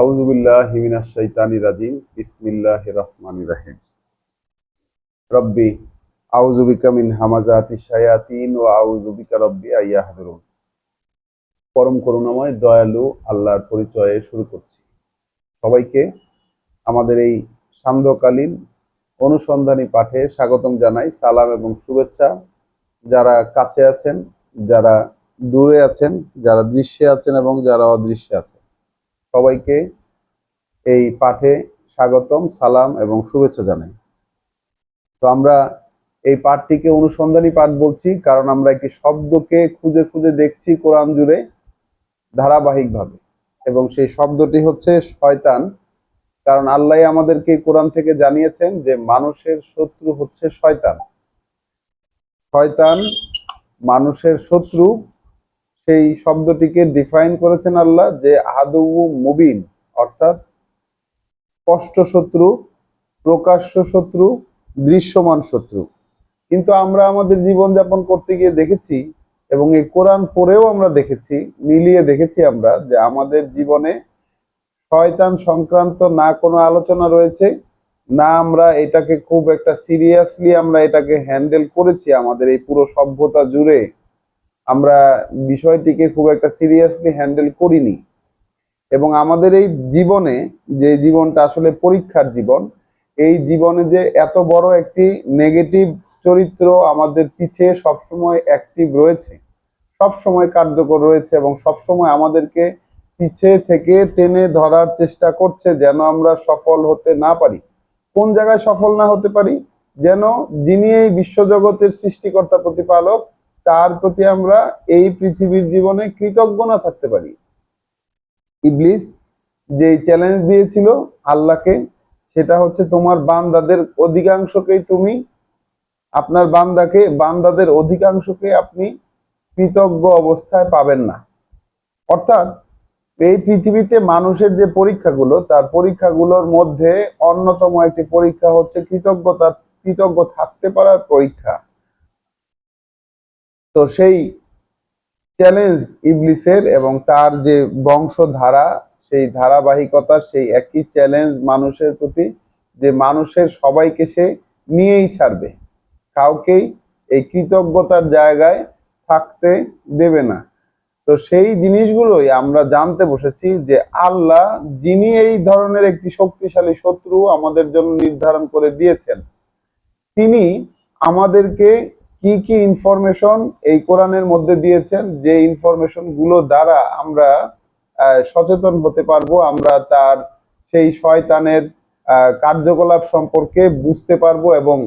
আউযু বিল্লাহি মিনাশ শাইতানির রাজিম। বিসমিল্লাহির রহমানির রহিম। রব্বি আউযু বিকা মিন হামাযাতিশ শায়াতিন ওয়া আউযু বিকা রব্বি আইয়াহযুরুন। পরম করুণাময় দয়ালু আল্লাহর পরিচয়ে শুরু করছি। সবাইকে আমাদের এই সান্ধ্যকালীন অনুসন্ধানী পাঠে স্বাগতম জানাই। সালাম এবং শুভেচ্ছা। যারা কাছে আছেন, যারা দূরে আছেন, যারা দৃশ্যে আছেন এবং যারা অদৃশ্যে আছেন, সবাইকে এই পাঠে স্বাগতম, সালাম এবং শুভেচ্ছা জানাই। তো আমরা এই পাঠটিকে অনুসন্ধানী পাঠ বলছি, কারণ আমরা একটি শব্দকে খুঁজে খুঁজে দেখছি কোরআন জুড়ে ধারাবাহিকভাবে, এবং সেই শব্দটি হচ্ছে শয়তান। কারণ আল্লাহ আমাদেরকে কোরআন থেকে জানিয়েছেন যে মানুষের শত্রু হচ্ছে শয়তান। শয়তান মানুষের শত্রু, সেই শব্দটিকে ডিফাইন করেছেন আল্লাহ যে আদু মুবিন, অর্থাৎ স্পষ্ট শত্রু, প্রকাশ্য শত্রু, দৃশ্যমান শত্রু। কিন্তু আমরা আমাদের জীবনযাপন করতে গিয়ে দেখেছি, এবং এই কোরআন পড়েও আমরা দেখেছি, মিলিয়ে দেখেছি আমরা যে আমাদের জীবনে শয়তান সংক্রান্ত না কোনো আলোচনা রয়েছে, না আমরা এটাকে খুব একটা সিরিয়াসলি আমরা এটাকে হ্যান্ডেল করেছি। আমাদের এই পুরো সভ্যতা জুড়ে আমরা বিষয়টিকে খুব একটা সিরিয়াসলি হ্যান্ডেল করিনি। এবং আমাদের এই জীবনে, যে জীবনটা আসলে পরীক্ষার জীবন, এই জীবনে যে এত বড় একটি নেগেটিভ চরিত্র আমাদের পিছে সবসময় অ্যাক্টিভ রয়েছে, সবসময় কার্যকর রয়েছে, এবং সবসময় আমাদেরকে পিছে থেকে টেনে ধরার চেষ্টা করছে যেন আমরা সফল হতে না পারি। কোন জায়গায় সফল না হতে পারি? যেন যিনি এই বিশ্বজগতের সৃষ্টিকর্তা প্রতিপালক, তার প্রতি আমরা এই পৃথিবীর জীবনে কৃতজ্ঞ না থাকতে পারি। ইবলিস যে চ্যালেঞ্জ দিয়েছিল আল্লাহকে, সেটা হচ্ছে তোমার বান্দাদের অধিকাংশকেই তুমি, আপনার বান্দাদের অধিকাংশকে আপনি কৃতজ্ঞ অবস্থায় পাবেন না। অর্থাৎ এই পৃথিবীতে মানুষের যে পরীক্ষাগুলো, তার পরীক্ষাগুলোর মধ্যে অন্যতম একটি পরীক্ষা হচ্ছে কৃতজ্ঞ থাকতে পারার পরীক্ষা। তো সেই চ্যালেঞ্জ ইবলিসের এবং তার যে বংশধারা, সেই ধারাবাহিকতার সেই একই চ্যালেঞ্জ মানুষের প্রতি, যে মানুষের সবাইকে সে নিয়েই ছাড়বে, কাউকেই এই কৃতজ্ঞতার জায়গায় থাকতে দেবে না। তো সেই জিনিসগুলোই আমরা জানতে বসেছি যে আল্লাহ, যিনি এই ধরনের একটি শক্তিশালী শত্রু আমাদের জন্য নির্ধারণ করে দিয়েছেন, তিনি আমাদেরকে কি কি ইনফরমেশন এই কোরআনের মধ্যে দিয়েছেন, যে ইনফরমেশন গুলো দ্বারা আমরা সচেতন হতে পারবো, আমরা তার সেই শয়তানের কার্যকলাপ সম্পর্কে বুঝতে পারবো এবং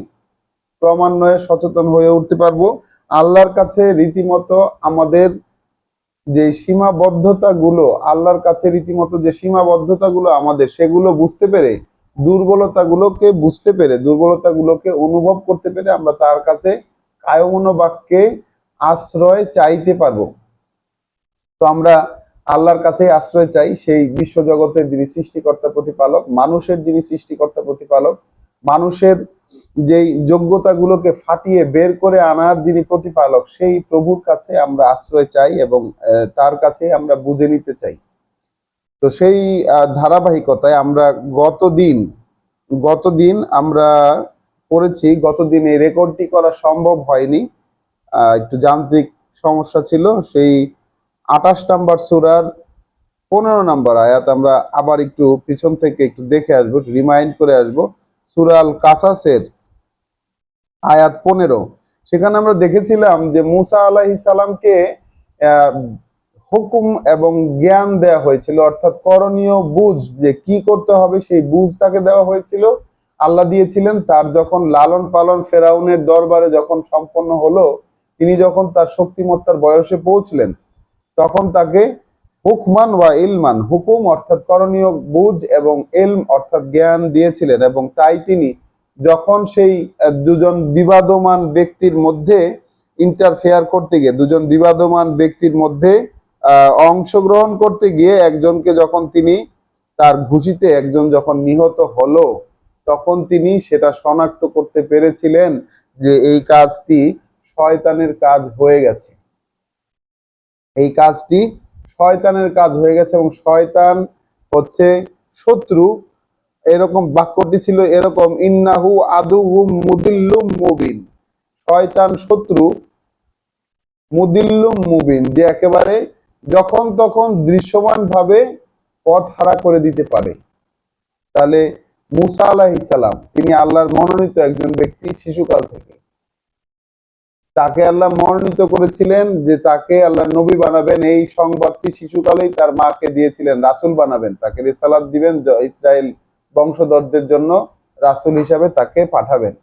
ক্রমান্বয়ে সচেতন হয়ে উঠতে পারবো। আল্লাহর কাছে রীতিমতো আমাদের যে সীমাবদ্ধতাগুলো, আল্লাহর কাছে রীতিমতো যে সীমাবদ্ধতাগুলো আমাদের, সেগুলো বুঝতে পেরে, দুর্বলতাগুলোকে অনুভব করতে পেরে আমরা তার কাছে কায়মনোবাক্যে আশ্রয় চাইতে পারবো। তো আমরা আল্লাহর কাছে আশ্রয় চাই, সেই বিশ্বজগতের যিনি সৃষ্টিকর্তা প্রতিপালক, মানুষের যিনি সৃষ্টিকর্তা প্রতিপালক, মানুষের যেই যোগ্যতাগুলোকে ফাটিয়ে বের করে আনার যিনি প্রতিপালক, সেই প্রভুর কাছে আমরা আশ্রয় চাই এবং তার কাছে আমরা বুঝে নিতে চাই। তো সেই ধারাবাহিকতায় আমরা গতদিন আমরা পড়েছি। গতদিন এই রেকর্ডটি করা সম্ভব হয়নি, একটু যান্ত্রিক সমস্যা ছিল। সেই 28 নম্বর সূরার 15 নম্বর আয়াত আমরা আবার একটু পিছন থেকে একটু দেখে আসবো, রিমাইন্ড করে আসবো। সূরা আল কাসাসের আয়াত 15, সেখানে আমরা দেখেছিলাম যে মুসা আলাইহিস সালামকে হুকুম এবং জ্ঞান দেওয়া হয়েছিল, অর্থাৎ করণীয় বুঝ, যে কি করতে হবে সেই বুঝ তাকে দেওয়া হয়েছিল, আল্লাহ দিয়েছিলেন। তার যখন লালন পালন ফেরাউনের দরবারে যখন সম্পন্ন হলো, তিনি যখন তার শক্তিমত্তার বয়সে পৌঁছলেন, তখন তাকে হুকমান ওয়া ইলমান, হুকুম অর্থাৎ করণীয় বুঝ এবং ইলম অর্থাৎ জ্ঞান দিয়েছিলেন। এবং তাই তিনি যখন সেই দুজন বিবাদমান ব্যক্তির মধ্যে ইন্টারফেয়ার করতে গিয়ে, দুজন বিবাদমান ব্যক্তির মধ্যে অংশগ্রহণ করতে গিয়ে একজনকে যখন তিনি তার ঘুষিতে একজন যখন নিহত হলো, তখন তিনি সেটা শনাক্ত করতে পেরেছিলেন যে এই কাজটি শয়তানের কাজ হয়ে গেছে, এই কাজটি শয়তানের কাজ হয়ে গেছে। এবং শয়তান হচ্ছে শত্রু, এরকম বাক্যটি ছিল এরকম, ইন্নাহু আদুহুম মুদিল্লুম মুবিন, শয়তান শত্রু, মুদিল্লুম মুবিন, যে একেবারে যখন তখন দৃশ্যমান ভাবে পথ হারা করে দিতে পারে। তাহলে মুসা আলাইহিস সালাম তিনি আল্লাহর মনোনীত একজন ব্যক্তি শিশুকাল থেকে। তাকে আল্লাহ মনোনীত করেছিলেন যে তাকে আল্লাহ নবী বানাবেন, এই সংবাদটি শিশুকালেই তার মাকে দিয়েছিলেন, রাসূল বানাবেন, তাকে রিসালাত দিবেন, ইসরায়েল বংশধরদের জন্য রাসূল হিসাবে তাকে পাঠাবেন।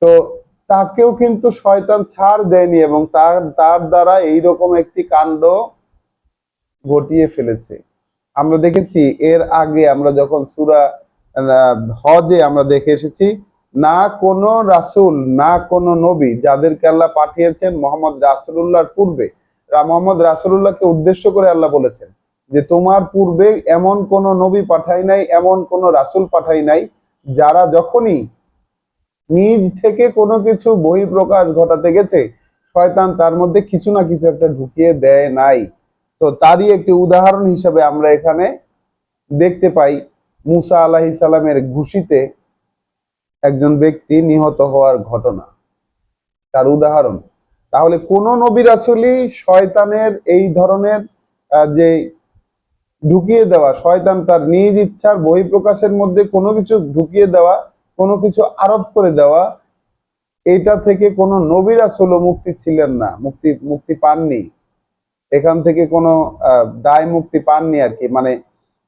তো তাকেও কিন্তু শয়তান ছাড় দেয়নি এবং তার তার দ্বারা এইরকম একটি কাণ্ড ঘটিয়ে ফেলেছে। আমরা দেখেছি এর আগে আমরা যখন সূরা হজে আমরা দেখে এসেছি, না কোনো রাসূল, না কোনো নবী যাদেরকে আল্লাহ পাঠিয়েছেন মোহাম্মদ রাসূলুল্লাহর পূর্বে, মোহাম্মদ রাসূলুল্লাহকে উদ্দেশ্য করে আল্লাহ বলেছেন যে তোমার পূর্বে এমন কোনো নবী পাঠাই নাই, এমন কোনো রাসূল পাঠাই নাই যারা যখনই নিজ থেকে কোনো কিছু বহিঃপ্রকাশ ঘটাতে গেছে শয়তান তার মধ্যে কিছু না কিছু একটা ঢুকিয়ে দেয় নাই। তো তারই একটি উদাহরণ হিসেবে আমরা এখানে দেখতে পাই মুসা আলাইহিস সালামের ঘুষিতে একজন ব্যক্তি নিহত হওয়ার ঘটনা, তার উদাহরণ। তাহলে কোন নবী রাসূলই শয়তানের এই ধরনের যে ঢুকিয়ে দেওয়া, শয়তান তার নিজ ইচ্ছার বহিঃপ্রকাশের মধ্যে কোনো কিছু ঢুকিয়ে দেওয়া, কোনো কিছু আরোপ করে দেওয়া, এটা থেকে কোনো নবী রাসূলও মুক্তি ছিলেন না, মুক্তি পাননি, এখান থেকে কোনো দায় মুক্তি পাননি আর কি। মানে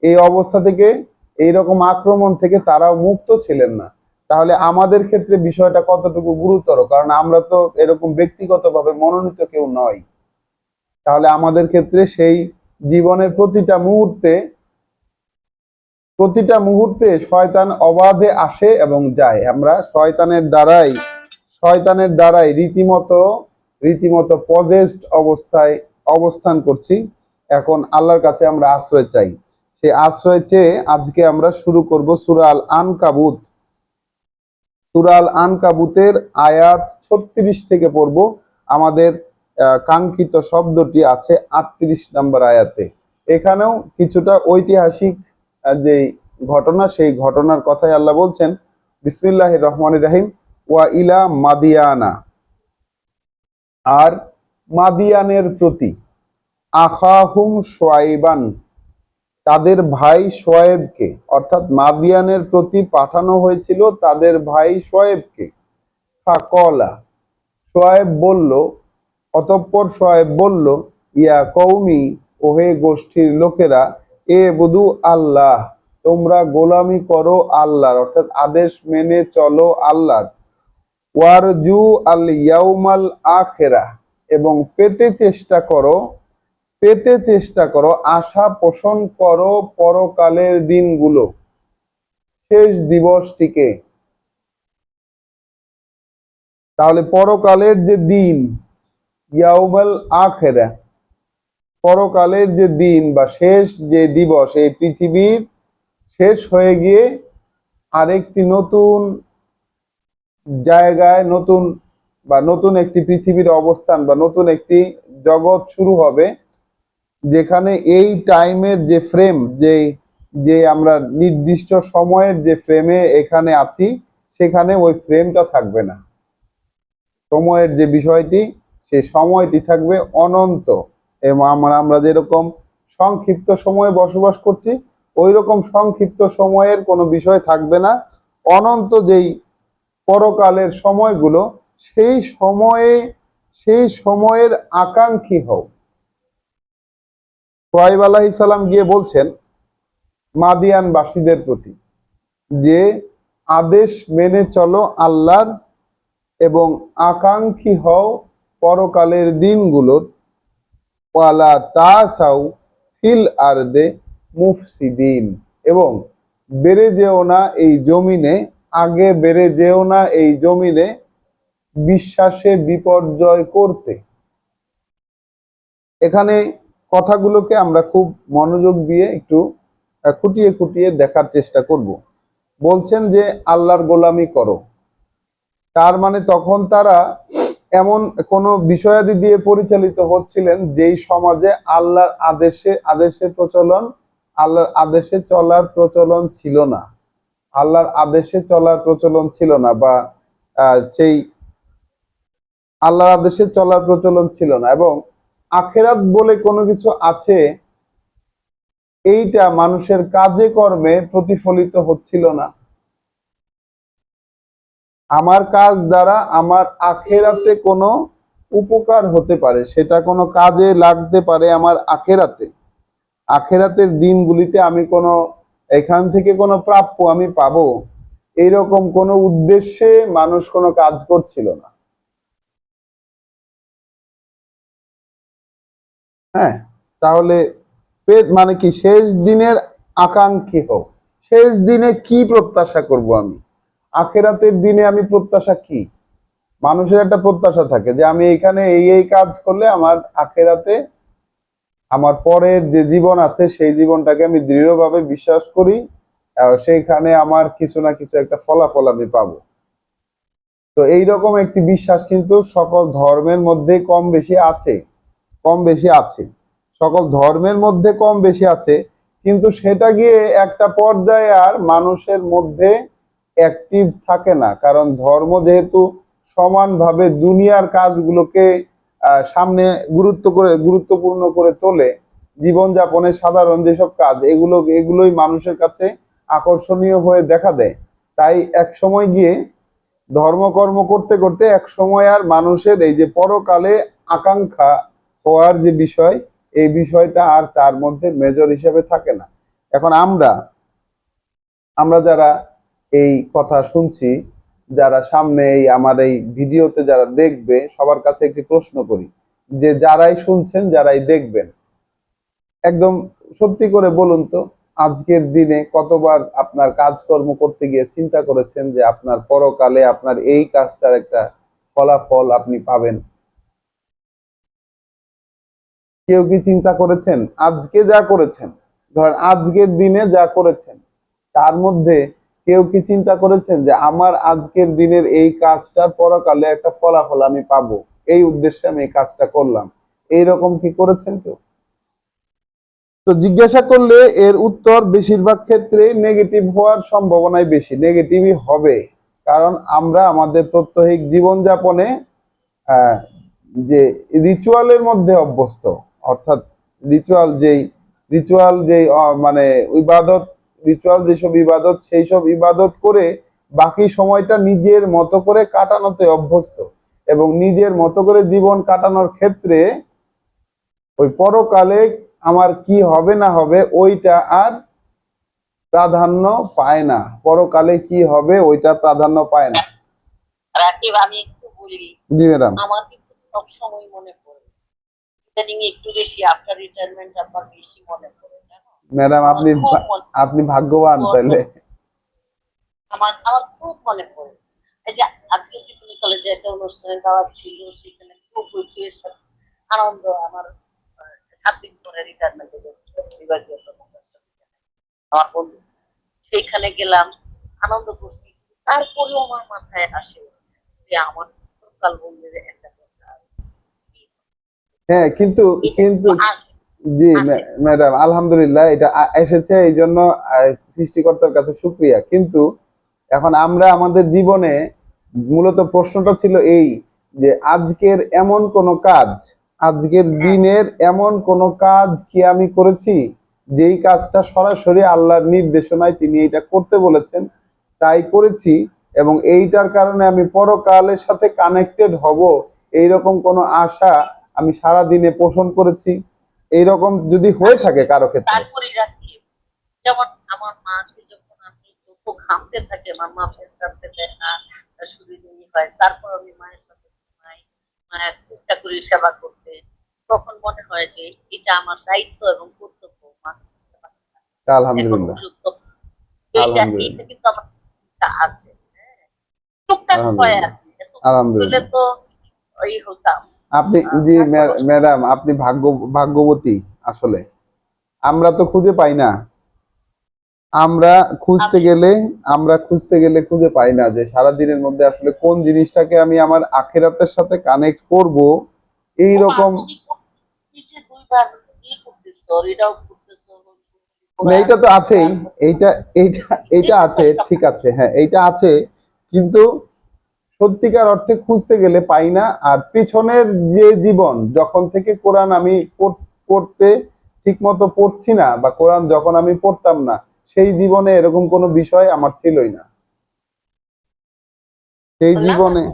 এই অবস্থা থেকে, এইরকম আক্রমণ থেকে তারাও মুক্ত ছিলেন না। তাহলে আমাদের ক্ষেত্রে বিষয়টা কতটুকু গুরুতর, কারণ আমরা তো এরকম ব্যক্তিগতভাবে মনোনীত কেউ নয়। তাহলে আমাদের ক্ষেত্রে সেই জীবনের প্রতিটা মুহূর্তে শয়তান অবাধে আসে এবং যায়। আমরা শয়তানের দ্বারাই রীতিমতো পজেসড অবস্থায় অবস্থান করছি। এখন আল্লাহর কাছে আমরা আশ্রয় চাই। সেই আশ্রয় চেয়ে আজকে আমরা শুরু করব সূরা আল আনকাবুত। সূরা আল আনকাবুতের আয়াত 36 থেকে পড়ব। আমাদের কাঙ্ক্ষিত শব্দটি আছে 38 নম্বর আয়াতে। এখানেও কিছুটা ঐতিহাসিক যে ঘটনা, সেই ঘটনার কথাই আল্লাহ বলছেন। বিসমিল্লাহির রহমানির রহিম। ওয়া ইলা মাদিয়ানা, আর মাদিয়ানের প্রতি, আখাহুম শুআইবান, তাদের ভাই শুআয়বকে, অর্থাৎ মাদিয়ানের প্রতি পাঠানো হয়েছিল তাদের ভাই শুআয়বকে। ফাকলা, শুআয়ব বলল, অতঃপর শুআয়ব বলল, ইয়া কওমি, ওহে গোষ্ঠীর লোকেরা, এ বুদু আল্লাহ, তোমরা গোলামি করো আল্লাহর, অর্থাৎ আদেশ মেনে চলো আল্লাহর। ওয়ারজু আল ইয়াউমাল আখিরাহ, এবং পেতে চেষ্টা করো, আশা পোষণ করো পরকালের দিনগুলো, শেষ দিবসটিকে। তাহলে পরকালের যে দিন, ইয়াউমাল আখিরাহ, পরকালের যে দিন বা শেষ যে দিবস, এই পৃথিবীর শেষ হয়ে গিয়ে আরেকটি নতুন জায়গায়, নতুন একটি পৃথিবীর অবস্থান বা নতুন একটি জগৎ শুরু হবে, যেখানে এই টাইমের যে ফ্রেম, যে আমরা নির্দিষ্ট সময়ের যে ফ্রেমে এখানে আছি, সেখানে ওই ফ্রেমটা থাকবে না। সময়ের যে বিষয়টি, সেই সময়টি থাকবে অনন্ত। এবং আমরা যেরকম সংক্ষিপ্ত সময়ে বসবাস করছি, ওই রকম সংক্ষিপ্ত সময়ের কোনো বিষয় থাকবে না। অনন্ত যেই পরকালের সময়গুলো, সেই সময়ের আকাঙ্ক্ষী হও। শুআয়ব আলাইহিস সালাম গিয়ে বলছেন মাদিয়ানবাসীদের প্রতি যে আদেশ মেনে চলো আল্লাহর এবং আকাঙ্ক্ষী হও পরকালের দিনগুলোর। ওয়ালা তাসাউ ফিল আরদে মুফসিদিন, এবং বেড়ে যেও না এই জমিনে, আগে বেড়ে যেও না এই জমিনে বিশ্বাসে বিপর্যয় করতে। এখানে কথাগুলোকে আমরা খুব মনোযোগ দিয়ে একটু খুঁটিয়ে খুঁটিয়ে দেখার চেষ্টা করব। বলছেন যে আল্লাহর গোলামি করো, তার মানে তখন তারা এমন কোনো বিষয়াদি দিয়ে পরিচালিত হচ্ছিলেন যেই সমাজে আল্লাহর আদেশের প্রচলন আল্লাহর আদেশে চলার প্রচলন ছিল না। আল্লাহর আদেশে চলার প্রচলন ছিল না, বা সেই আল্লাহর আদেশে চলার প্রচলন ছিল না, এবং আখেরাত বলে কোনো কিছু আছে এইটা মানুষের কাজে কর্মে প্রতিফলিত হচ্ছিল না। আমার কাজ দ্বারা আমার আখেরাতে কোনো উপকার হতে পারে, সেটা কোনো কাজে লাগতে পারে আমার আখেরাতে, আখেরাতের দিনগুলিতে আমি কোনো এখান থেকে কোনো প্রাপ্য আমি পাবো, এইরকম কোনো উদ্দেশ্যে মানুষ কোনো কাজ করছিল না। হ্যাঁ, তাহলে মানে কি শেষ দিনের আকাঙ্ক্ষী হোক, শেষ দিনে কি প্রত্যাশা করব আমি, আখেরাতের দিনে আমি প্রত্যাশা কি, মানুষের একটা প্রত্যাশা থাকে যে আমি এখানে এই এই কাজ করলে আমার আখেরাতে আমার পরের যে জীবন আছে সেই জীবনটাকে আমি দৃঢ়ভাবে বিশ্বাস করি, সেইখানে আমার কিছু না কিছু একটা ফলাফল আমি পাবো। তো এইরকম একটি বিশ্বাস কিন্তু সকল ধর্মের মধ্যে কম বেশি আছে, কম বেশি আছে, সকল ধর্মের মধ্যে কম বেশি আছে। কিন্তু সেটা গিয়ে একটা পর্যায়ে আর মানুষের মধ্যে অ্যাক্টিভ থাকে না, কারণ ধর্ম যেহেতু সমানভাবে দুনিয়ার কাজগুলোকে সামনে গুরুত্বপূর্ণ করে তোলে, জীবনযাপনের সাধারণ যেসব কাজ এগুলোই মানুষের কাছে আকর্ষণীয় হয়ে দেখা দেয়। তাই এক সময় গিয়ে ধর্মকর্ম করতে করতে এক সময় আর মানুষের এই যে পরকালে আকাঙ্ক্ষা হওয়ার যে বিষয়, এই বিষয়টা আর তার মধ্যে মেজর হিসেবে থাকে না। এখন আমরা আমরা যারা এই কথা শুনছি, যারা সামনে এই আমার এই ভিডিওতে যারা দেখবে, সবার কাছে একটি প্রশ্ন করি, যে যারাই শুনছেন যারাই দেখবেন, একদম সত্যি করে বলুন তো, আজকের দিনে কতবার আপনার কাজকর্ম করতে গিয়ে চিন্তা করেছেন যে আপনার পরকালে আপনার এই কাজটার একটা ফলাফল আপনি পাবেন? কেউ কি চিন্তা করেছেন আজকে যা করেছেন, ধরেন আজকের দিনে যা করেছেন, তার মধ্যে কেউ কি চিন্তা করেছেন যে আমার আজকের দিনের এই কাজটার পরকালে একটা ফলাফল আমি পাবো, এই উদ্দেশ্যে আমি এই কাজটা করলাম, এইরকম কি করেছেন কেউ? তো জিজ্ঞাসা করলে এর উত্তর বেশিরভাগ ক্ষেত্রে নেগেটিভ হওয়ার সম্ভাবনাই বেশি, নেগেটিভই হবে। কারণ আমরা আমাদের প্রত্যহিক জীবনযাপনে আহ, যে রিচুয়ালের মধ্যে অভ্যস্ত, অর্থাৎ রিচুয়াল যেই মানে ইবাদত, রিচুয়াল যেসব ইবাদত, সেই সব ইবাদত করে বাকি সময়টা নিজের মতো করে কাটানোতে অভ্যস্ত, এবং নিজের মতো করে জীবন কাটানোর ক্ষেত্রে ওই পরকালে আমার কি হবে না হবে ওইটা আর প্রাধান্য পায় না, পরকালে কি হবে ওইটা প্রাধান্য পায় না। রাকিব, আমি একটু বলি। জি ম্যাডাম। আমার কিন্তু সবসময় মনে পড়ে, ইদানিং একটু বেশি আফটার রিটায়ারমেন্ট আমার বেশি মনে পড়ে, জানো। ম্যাডাম আমার আপনি খুব মনে আপনি ভাগ্যবান তাইলে। আমার আমার খুব মনে পড়ে। এই যে আজকে যে তুমি কলেজে একটা অনুষ্ঠানে দাওয়াত ছিল, সেখানে খুব রুচির সাথে আনন্দ আমার 7 দিন পরে রিটায়ারমেন্টে গেছিল বিভাগীয় কর্মকর্তা, আমার বন্ধু, সেইখানে গেলাম, আনন্দ করছি। তারপরেও আমার মাথায় আসে যে আমার সকাল বন্ধুদের একটা কথা আছে। হ্যাঁ, কিন্তু এটা কিন্তু কিন্তু আসে জি আসে ম্যাডাম, আলহামদুলিল্লাহ এটা এসেছে, এই জন্য সৃষ্টিকর্তার কাছে শুকরিয়া। কিন্তু এখন আমরা আমাদের জীবনে মূলত প্রশ্নটা ছিল এই, যে আজকের এমন কোন কাজ, আজকের হ্যাঁ, দিনের এমন কোন কাজ কি আমি করেছি যেই কাজটা সরাসরি আল্লাহর নির্দেশনায় তিনি এটা করতে বলেছেন তাই করেছি, এবং এইটার কারণে আমি পরকালের সাথে কানেক্টেড হব, এইরকম কোনো আশা আমি সারা দিনে পোষণ করেছি? এইরকম যদি হয়ে থাকে কারো ক্ষেত্রে। তারপরে রাখি, যেমন আমার মাকে যখন আমি যত ঘামতে থাকে, আমার মা ফের কাঁদতে দেয় না, তার শরীর এমনি হয়, তারপর আমি মায়ের সাথে ঘুমাই, মায়ের চেষ্টা করি সেবা করতে, তখন মনে হয় যে এটা আমার দায়িত্ব এবং কর্তব্য। মা এখন আলহামদুলিল্লাহ। অসুস্থ, এইটা এইটা আলহামদুলিল্লাহ। কিন্তু আমার আছে। হ্যাঁ, টুকটাক হয় আলহামদুলিল্লাহ। আর কি, এত হলে আলহামদুলিল্লাহ। তো ওই হতাম। আপনি জি তারপর ম্যাডাম, আপনি ভাগ্যবতী আসলে। আমরা তো খুঁজে পাই না, আমরা খুঁজতে আমি গেলে আমরা খুঁজতে গেলে খুঁজে পাই না যে সারা দিনের মধ্যে আসলে কোন জিনিসটাকে আমি আমার আখিরাতের সাথে কানেক্ট করব, এই ও মা, রকম। তুমি নিচে 2 বার করতেছো, রিড আউট করতেছো, না, কোরআন এইটা তো আছেই। কোরআন এইটা এইটা এইটা এটা তো আছে, একটা ঠিক আছে, হ্যাঁ এইটা আছে, কিন্তু সত্যিকার অর্থে খুঁজতে গেলে পাই না। আর পিছনের যে জীবন, যখন থেকে কোরআন আমি পড়তে ঠিক মতো পড়ছি না, বা কোরআন যখন আমি পড়তাম না, সেই জীবনে এরকম কোনো বিষয় আমার ছিলই না, সেই বললাম না, জীবনে।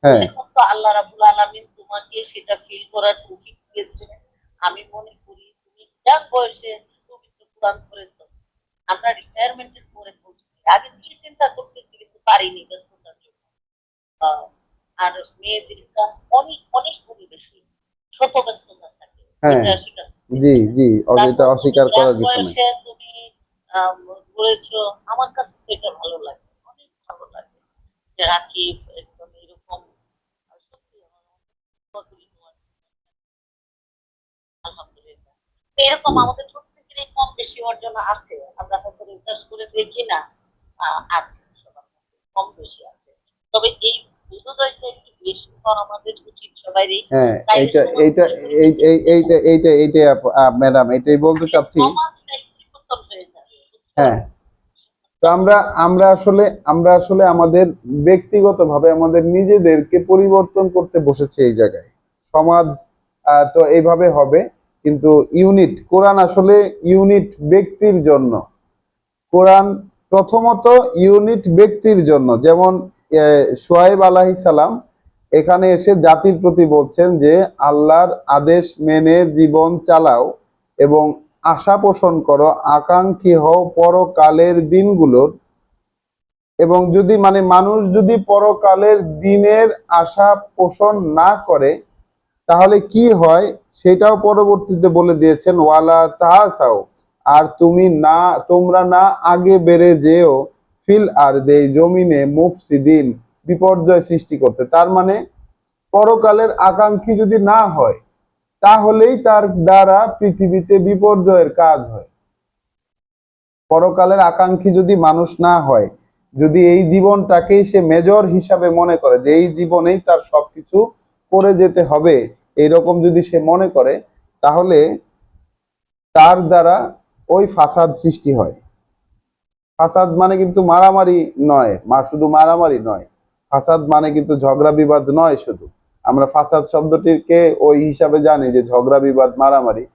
হ্যাঁ, এখন তো আল্লাহ রাব্বুল আলামিন তোমাকে সেটা ফিল করার তৌফিক দিয়েছে। আমি মনে করি তুমি ইয়াং বয়সে পবিত্র কোরআন পড়েছো। আমরা রিটায়ারমেন্টের পরে পড়ছি, আগে কি চিন্তা করতেছি কিন্তু পারিনি ব্যস্ততার জন্য। আহ, আর মেয়েদের কাজ অনেক অনেক গুণই বেশি, শত ব্যস্ততা থাকে, হ্যাঁ, এটা স্বীকার জি করতেছি। জি, তারপর এটা তুমি অস্বীকার ইয়াং করার কিছু নেই। বয়সে তুমি ঘুরেছো, আমার কাছে তো এটা ভালো লাগে, অনেক ভালো লাগে যে রাকিব একদম এরকম। সত্যি আমার আলহামদুলিল্লাহ। তো এরকম হুম। আমাদের প্রত্যেকেরই কম বেশি অর্জন আছে, আমরা হয়তো রিসার্চ করে দেখি না, আছে সবার মধ্যে, কম বেশি আছে। তবে এই বোধোদয়টা একটু বেশি হওয়া আমাদের উচিত সবারই, হ্যাঁ, তাইলে এইটা সমাজ এইটা এই পরিবর্তন এই- হবে। এইটা এইটা এইটাই ম্যাডাম, এটাই বলতে আসলে চাচ্ছি। সমাজটা একটু পরিবর্তন হয়ে যাবে, বুঝছো? হ্যাঁ, তো সমাজটা আমরা পরিবর্তন আমরা আসলে আমরা আসলে আমাদের ব্যক্তিগতভাবে আমাদের নিজেদেরকে পরিবর্তন করতে বসেছি এই জায়গায়। সমাজ তো এইভাবে হবে, কিন্তু ইউনিট কোরআন আসলে ইউনিট ব্যক্তির জন্য। কোরআন প্রথমত ইউনিট ব্যক্তির জন্য, যেমন শুআয়ব আলাইহিস সালাম এখানে এসে জাতির প্রতি বলছেন যে আল্লাহর আদেশ মেনে জীবন চালাও এবং আশা পোষণ করো, আকাঙ্ক্ষী হও পরকালের দিনগুলোর। এবং যদি মানে মানুষ যদি পরকালের দিনের আশা পোষণ না করে, তাহলে কি হয় সেটাও পরবর্তীতে বলে দিয়েছেন, ওয়ালা তাহাসাও, আর তোমরা না আগে বেড়ে যেও ফিল আর দে জমিনে মুফসিদিন, বিপর্যয় সৃষ্টি করতে। তার মানে পরকালের আকাঙ্ক্ষী যদি না হয়, তাহলেই তার দ্বারা পৃথিবীতে বিপর্যয়ের কাজ হয়। পরকালের আকাঙ্ক্ষী যদি মানুষ না হয়, যদি এই জীবনটাকেই সে মেজর হিসাবে মনে করে যে এই জীবনেই তার সবকিছু করে যেতে হবে, এইরকম যদি সে মনে করে, তাহলে তার দ্বারা ওই ফাসাদ সৃষ্টি হয়। ফাসাদ মানে কিন্তু মারামারি নয়, শুধু মারামারি নয়, ফাসাদ মানে কিন্তু ঝগড়া বিবাদ নয় শুধু। আমরা ফাসাদ শব্দটিকে ওই হিসাবে জানি যে ঝগড়া বিবাদ মারামারি।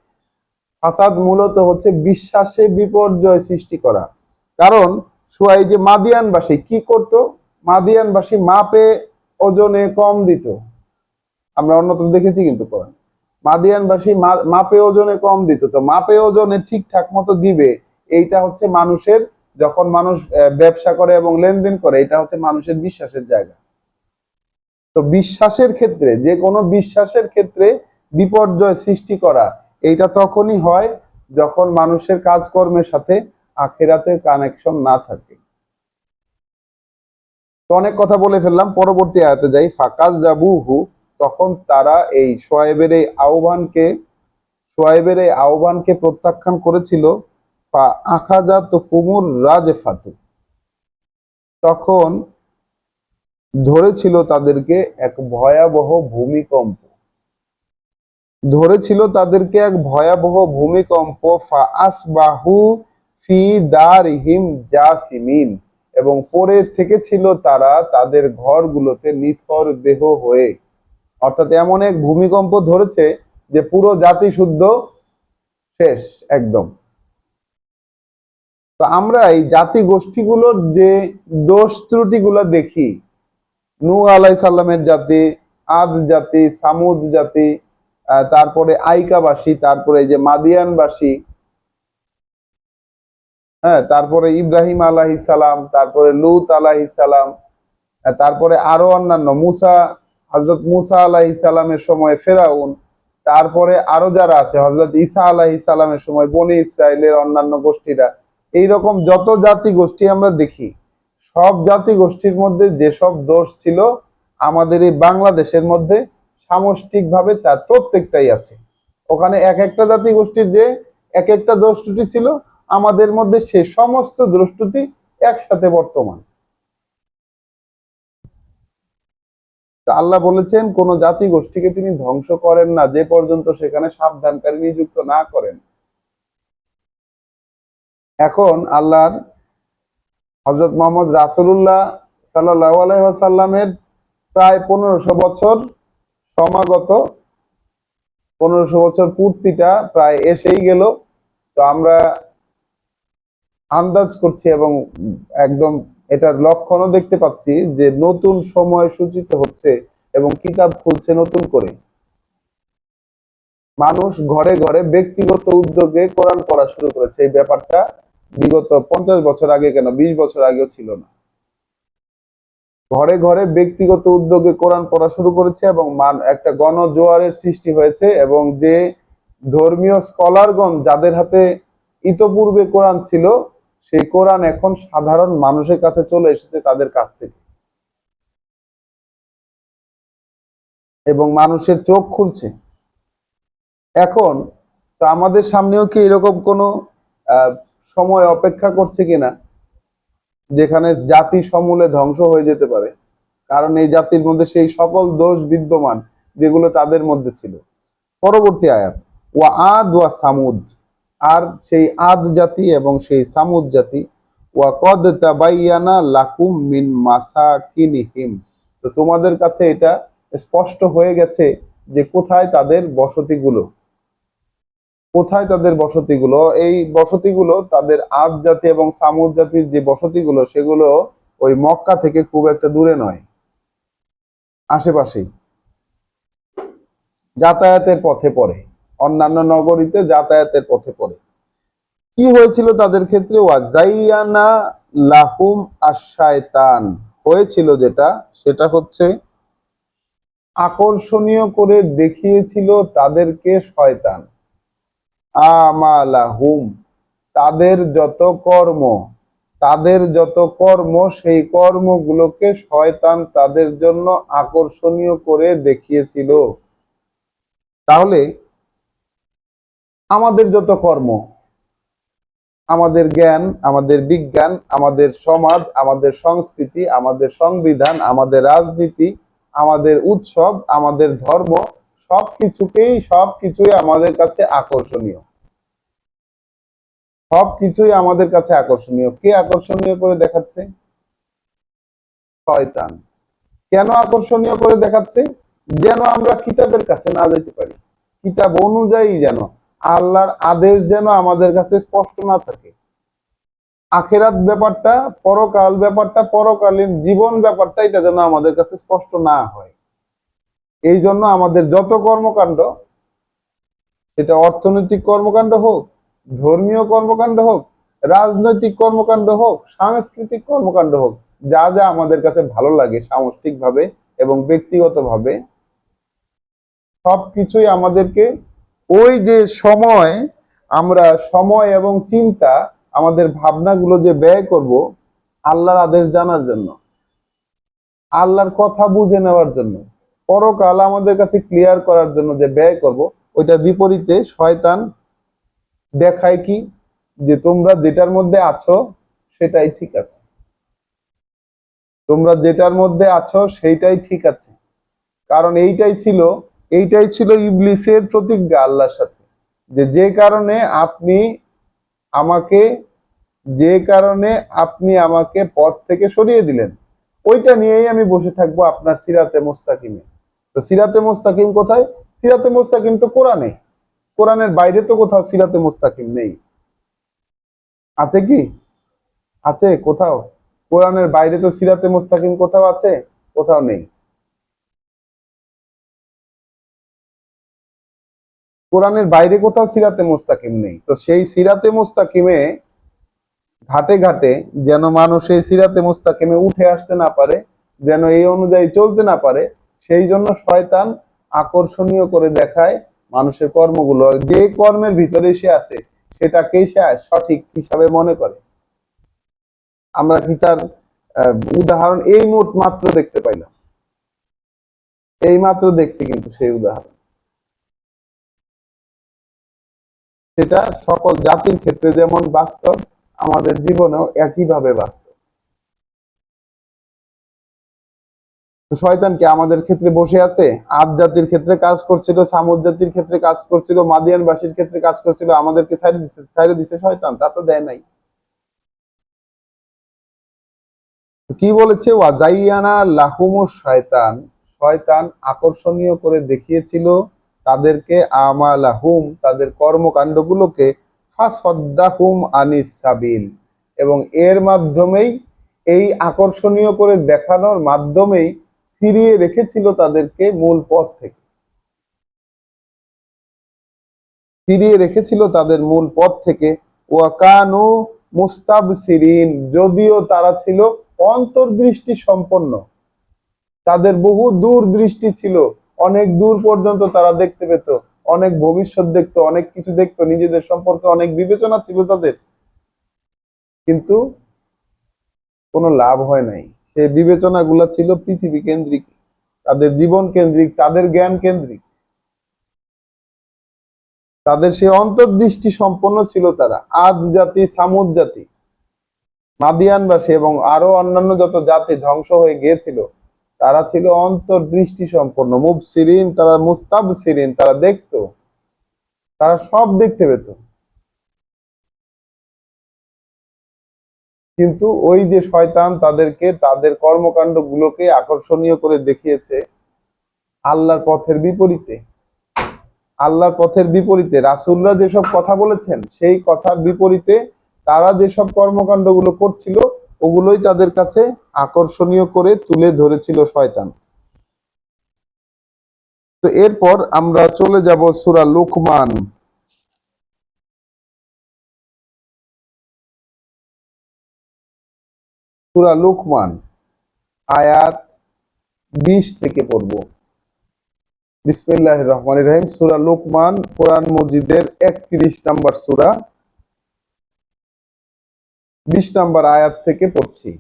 ফাসাদ মূলত হচ্ছে বিশ্বাসে বিপর্যয় সৃষ্টি করা। কারণ এই যে মাদিয়ানবাসী কি করত, মাদিয়ানবাসী মাপে ওজনে কম দিত, আমরা অন্যত্র দেখেছি কিন্তু কোরআন। মাদিয়ানবাসী মাপে ওজনে কম দিত, তো মাপে ওজনে ঠিকঠাক মতো দিবে, এইটা হচ্ছে মানুষের, যখন মানুষ ব্যবসা করে এবং লেনদেন করে, এটা হচ্ছে মানুষের বিশ্বাসের জায়গা। তো বিশ্বাসের ক্ষেত্রে, যে কোনো বিশ্বাসের ক্ষেত্রে বিপর্যয় সৃষ্টি করা, এইটা তখনই হয় যখন মানুষের কাজকর্মের সাথে আখিরাতের কানেকশন না থাকে। তো অনেক কথা বলে ফেললাম, পরবর্তী আয়াতে যাই। ফাকাজ জাবুহু, তখন তারা এই শোয়েবের এই আহ্বানকে প্রত্যাখ্যান করেছিল। ফা আখাজাত হুমুর রাজফাতু, তখন ধরেছিল তাদেরকে এক ভয়াবহ ভূমিকম্প। ফা আসবাহু ফি দারিহিম জাসিমিন, এবং পড়ে থেকেছিল তারা তাদের ঘরগুলোতে নিথর দেহ হয়ে। অর্থাৎ এমন এক ভূমিকম্প ধরেছে যে পুরো জাতি শুদ্ধ শেষ একদম। তো আমরা এই জাতি গোষ্ঠীগুলোর যে দোষ ত্রুটিগুলো দেখি, নূহ আলাইহিস সালামের জাতি, আদ জাতি, সামুদ জাতি, তারপরে আইকাবাসী, তারপরে এই যে মাদিয়ানবাসী, হ্যাঁ, তারপরে ইব্রাহিম আলাইহিস সালাম, তারপরে লূত আলাইহিস সালাম, তারপরে আরো অন্যান্য হযরত মুসা আলাইহিস সালামের সময় ফেরাউন, তারপরে আরো যারা আছে হযরত ঈসা আলাইহিস সালামের সময় বনি ইসরায়েলের অন্যান্য গোষ্ঠীরা, এইরকম যত জাতি গোষ্ঠী আমরা দেখি, সব জাতি গোষ্ঠীর মধ্যে যেসব দোষ ছিল, আমাদের এই বাংলাদেশের মধ্যে সামষ্টিকভাবে তার প্রত্যেকটাই আছে। ওখানে এক একটা জাতি গোষ্ঠীর যে এক একটা দোষ ত্রুটি ছিল, আমাদের মধ্যে সে সমস্ত দোষ ত্রুটি একসাথে বর্তমান। তা আল্লাহ বলেছেন কোন জাতি গোষ্ঠীকে তিনি ধ্বংস করেন না যে পর্যন্ত সেখানে সাবধানকারী নিযুক্ত না করেন। এখন আল্লাহর হযরত মুহাম্মদ রাসূলুল্লাহ সাল্লাল্লাহু আলাইহি ওয়াসাল্লামের প্রায় 1500 বছর সমাগত, 1500 বছর পূর্তিটা প্রায় এসেই গেল। তো আমরা আন্দাজ করছি এবং একদম এটার লক্ষণও দেখতে পাচ্ছি যে নতুন সময় সূচিত হচ্ছে এবং কিতাব খুলছে নতুন করে। মানুষ ঘরে ঘরে ব্যক্তিগত উদ্যোগে কোরআন পড়া শুরু করেছে। এই ব্যাপারটা বিগত 50 বছর আগে কেন 20 বছর আগেও ছিল না। ঘরে ঘরে ব্যক্তিগত উদ্যোগে কোরআন পড়া শুরু করেছে এবং একটা গণজোয়ারের সৃষ্টি হয়েছে এবং যে ধর্মীয় স্কলারগণ যাদের হাতে ইতপূর্বে কোরআন ছিল, সেই কোরআন এখন সাধারণ মানুষের কাছে চলে এসেছে তাদের কাছ থেকে, এবং মানুষের চোখ খুলছে। এখন তো আমাদের সামনেও কি এরকম কোনো সময় অপেক্ষা করছে কিনা যেখানে জাতি সমূলে ধ্বংস হয়ে যেতে পারে, কারণ এই জাতির মধ্যে সেই সকল দোষ বিদ্যমান যেগুলো তাদের মধ্যে ছিল। পরবর্তী আয়াত, ওয়া আদ ওয়া সামুদ, আর সেই আদ জাতি এবং সেই সামুদ জাতি, ওয়া কদ তাবাইয়ানা লাকুম মিন মাসাকিনিহিম, তো তোমাদের কাছে এটা স্পষ্ট হয়ে গেছে যে কোথায় তাদের বসতিগুলো, কোথায় তাদের বসতিগুলো। এই বসতিগুলো তাদের আদ জাতি এবং সামুদ জাতির যে বসতিগুলো সেগুলো ওই মক্কা থেকে খুব একটা দূরে নয়, আশেপাশেই, যাতায়াতের পথে পড়ে, অন্যান্য নগরীতে যাতায়াতের পথে পড়ে। কি হয়েছিল তাদের ক্ষেত্রে, ওয়াজাইয়ানা লাহুম আশ-শায়তান, হয়েছিল যেটা সেটা হচ্ছে আকর্ষণীয় করে দেখিয়েছিল তাদেরকে শয়তান। আমালাহুম, তাদের যত কর্ম, তাদের যত কর্ম সেই কর্মগুলোকে শয়তান তাদের জন্য আকর্ষণীয় করে দেখিয়েছিল। তাহলে আমাদের যত কর্ম, আমাদের জ্ঞান, আমাদের বিজ্ঞান, আমাদের সমাজ, আমাদের সংস্কৃতি, আমাদের সংবিধান, আমাদের রাজনীতি, আমাদের উৎসব, আমাদের ধর্ম, সবকিছুই আমাদের কাছে আকর্ষণীয়, সবকিছুই আমাদের কাছে আকর্ষণীয়। কে আকর্ষণীয় করে দেখাচ্ছে? শয়তান। কেন আকর্ষণীয় করে দেখাচ্ছে? যেন আমরা কিতাবের কাছে না যেতে পারি, কিতাব অনুযায়ী যেন আল্লাহর আদেশ যেন আমাদের কাছে স্পষ্ট না থাকে, আখেরাত ব্যাপারটা, পরকাল ব্যাপারটা, পরকালীন জীবন ব্যাপারটা, এটা যেন আমাদের কাছে স্পষ্ট না হয়। এই জন্য আমাদের যত কর্মকাণ্ড, সেটা অর্থনৈতিক কর্মকাণ্ড হোক, ধর্মীয় কর্মকাণ্ড হোক, রাজনৈতিক কর্মকাণ্ড হোক, সাংস্কৃতিক কর্মকাণ্ড হোক, যা যা আমাদের কাছে ভালো লাগে সামষ্টিকভাবে এবং ব্যক্তিগতভাবে, সবকিছুই আমাদেরকে ওই যে সময়, আমরা সময় এবং চিন্তা, আমাদের ভাবনাগুলো যে ব্যয় করব আল্লাহর আদেশ জানার জন্য, আল্লাহর কথা বুঝে নেওয়ার জন্য, পরকাল আমাদের কাছে ক্লিয়ার করার জন্য যে ব্যয় করব, ওইটার বিপরীতে শয়তান দেখায় কি, যে তোমরা যেটার মধ্যে আছো সেটাই ঠিক আছে, তোমরা যেটার মধ্যে আছো সেইটাই ঠিক আছে। কারণ এইটাই ছিল ইবলিসের প্রতিজ্ঞা আল্লাহর সাথে, যে কারণে আমাকে পথ থেকে সরিয়ে দিলেন, ওইটা নিয়েই আমি বসে থাকবো আপনার সিরাতে মুস্তাকিমে। তো সিরাতে মুস্তাকিম কোথায়? সিরাতে মুস্তাকিম তো কোরআনে, কোরআনের বাইরে তো কোথাও সিরাতে মুস্তাকিম নেই। আছে কি? আছে কোথাও? কোরআনের বাইরে তো সিরাতে মুস্তাকিম কোথাও আছে? কোথাও নেই। কোরআনের বাইরে কোথাও সিরাতে মুস্তাকিম নেই। তো সেই সিরাতে মুস্তাকিমে ঘাটে ঘাটে যেন মানুষ এই সিরাতে মুস্তাকিমে উঠে আসতে না পারে, যেন এই অনুযায়ী চলতে না পারে, সেই জন্য শয়তান আকর্ষণীয় করে দেখায় মানুষের কর্মগুলো, যে কর্মের ভিতরে সে আছে সেটাকেই সে সঠিক হিসাবে মনে করে। আমরা কি তার উদাহরণ এই মাত্র দেখতে পাইলাম, এই মাত্র দেখছি, কিন্তু সেই উদাহরণ সেটা সকল জাতির ক্ষেত্রে যেমন বাস্তব, আমাদের জীবনেও একইভাবে বাস্তব। শয়তান কি আমাদের ক্ষেত্রে বসে আছে? আদ জাতির ক্ষেত্রে কাজ করছিল, সামুদ জাতির ক্ষেত্রে কাজ করছিল, মাদিয়ানবাসীর ক্ষেত্রে কাজ করছিল, আমাদেরকে ছাইড়ে দিছে শয়তান? তা তো দেয় নাই। তো কি বলেছে, ওয়াজাইয়ানা লাহুমুশ শয়তান, শয়তান আকর্ষণীয় করে দেখিয়েছিল তাদেরকে, আমালাহুম তাদের কর্মকাণ্ডগুলোকে, ফাসাদ্দাহুম আনিস সাবিল, এবং এর মাধ্যমেই, এই আকর্ষণীয় করে দেখানোর মাধ্যমেই ফিরিয়ে রেখেছিল তাদেরকে মূল পথ থেকে, ফিরিয়ে রেখেছিল তাদের মূল পথ থেকে। ওয়াকানু মুস্তাবসিরিন, যদিও তারা ছিল অন্তর্দৃষ্টি সম্পন্ন, তাদের বহু দূরদৃষ্টি ছিল, অনেক দূর পর্যন্ত তারা দেখতে পেত, অনেক ভবিষ্যৎ দেখতো, অনেক কিছু দেখতো, নিজেদের সম্পর্কে অনেক বিবেচনা ছিল তাদের, কিন্তু কোনো লাভ হয় নাই। সেই বিবেচনাগুলো ছিল পৃথিবী কেন্দ্রিক, তাদের জীবন কেন্দ্রিক, তাদের জ্ঞান কেন্দ্রিক, তাদের সে অন্তর্দৃষ্টি সম্পন্ন ছিল তারা। আদ জাতি, সামুদ জাতি, মাদিয়ানবাসী এবং আরো অন্যান্য যত জাতি ধ্বংস হয়ে গিয়েছিল, তারা ছিল অন্তর্দৃষ্টি সম্পন্ন, মুবসিরিন, তারা মুস্তাবসিরিন, তারা দেখতো, তারা সব দেখতে পেত। কিন্তু ওই যে শয়তান তাদেরকে, তাদের কর্মকাণ্ড গুলোকে আকর্ষণীয় করে দেখিয়েছে আল্লাহর পথের বিপরীতে, আল্লাহর পথের বিপরীতে। রাসূলরা যেসব কথা বলেছেন সেই কথার বিপরীতে তারা যেসব কর্মকাণ্ড গুলো করছিল, ওগুলোই তাদের কাছে আকর্ষণীয় করে তুলে ধরেছিল শয়তান। তো এরপর আমরা চলে যাব সূরা লুকমান। সূরা লুকমান আয়াত 20 থেকে পড়ব। বিসমিল্লাহির রহমানির রহিম। সূরা লুকমান কোরআন মজিদের 31 নম্বর সূরা, 20 নম্বর আয়াত থেকে পড়ছি।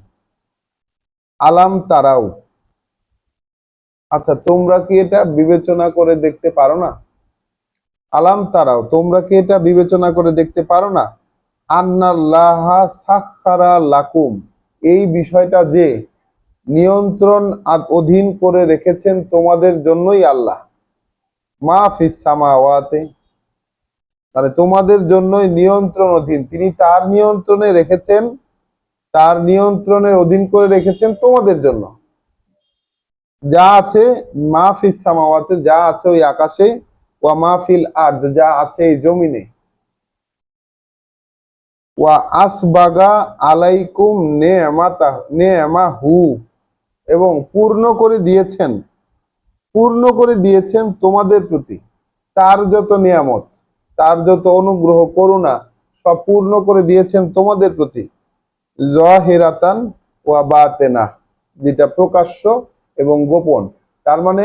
আলাম তারাও, আচ্ছা তোমরা কি এটা বিবেচনা করে দেখতে পারো না? আলাম তারাও, তোমরা কি এটা বিবেচনা করে দেখতে পারো না? আন্নাল্লাহা সাখখারা লাকুম, এই বিষয়টা যে নিয়ন্ত্রণ অধীন করে রেখেছেন তোমাদের জন্যই আল্লাহ, মা ফিস সামাওয়াতে, মানে তোমাদের জন্যই নিয়ন্ত্রণ অধীন, তিনি তার নিয়ন্ত্রণে রেখেছেন, তার নিয়ন্ত্রণের অধীন করে রেখেছেন তোমাদের জন্য যা আছে, মা ফিস সামাওয়াতে, যা আছে ওই আকাশে, ওয়া মা ফিল আরদ, যা আছে এই জমিনে, ওয়া আসবাগা আলাইকুম নেমাহু, এবং পূর্ণ করে দিয়েছেন, পূর্ণ করে দিয়েছেন তোমাদের প্রতি তার যত নিয়ামত, তার যত অনুগ্রহ করুণা, সব পূর্ণ করে দিয়েছেন তোমাদের প্রতি, জাহিরাতান ওয়া বাতেনা, যেটা প্রকাশ্য এবং গোপন। তার মানে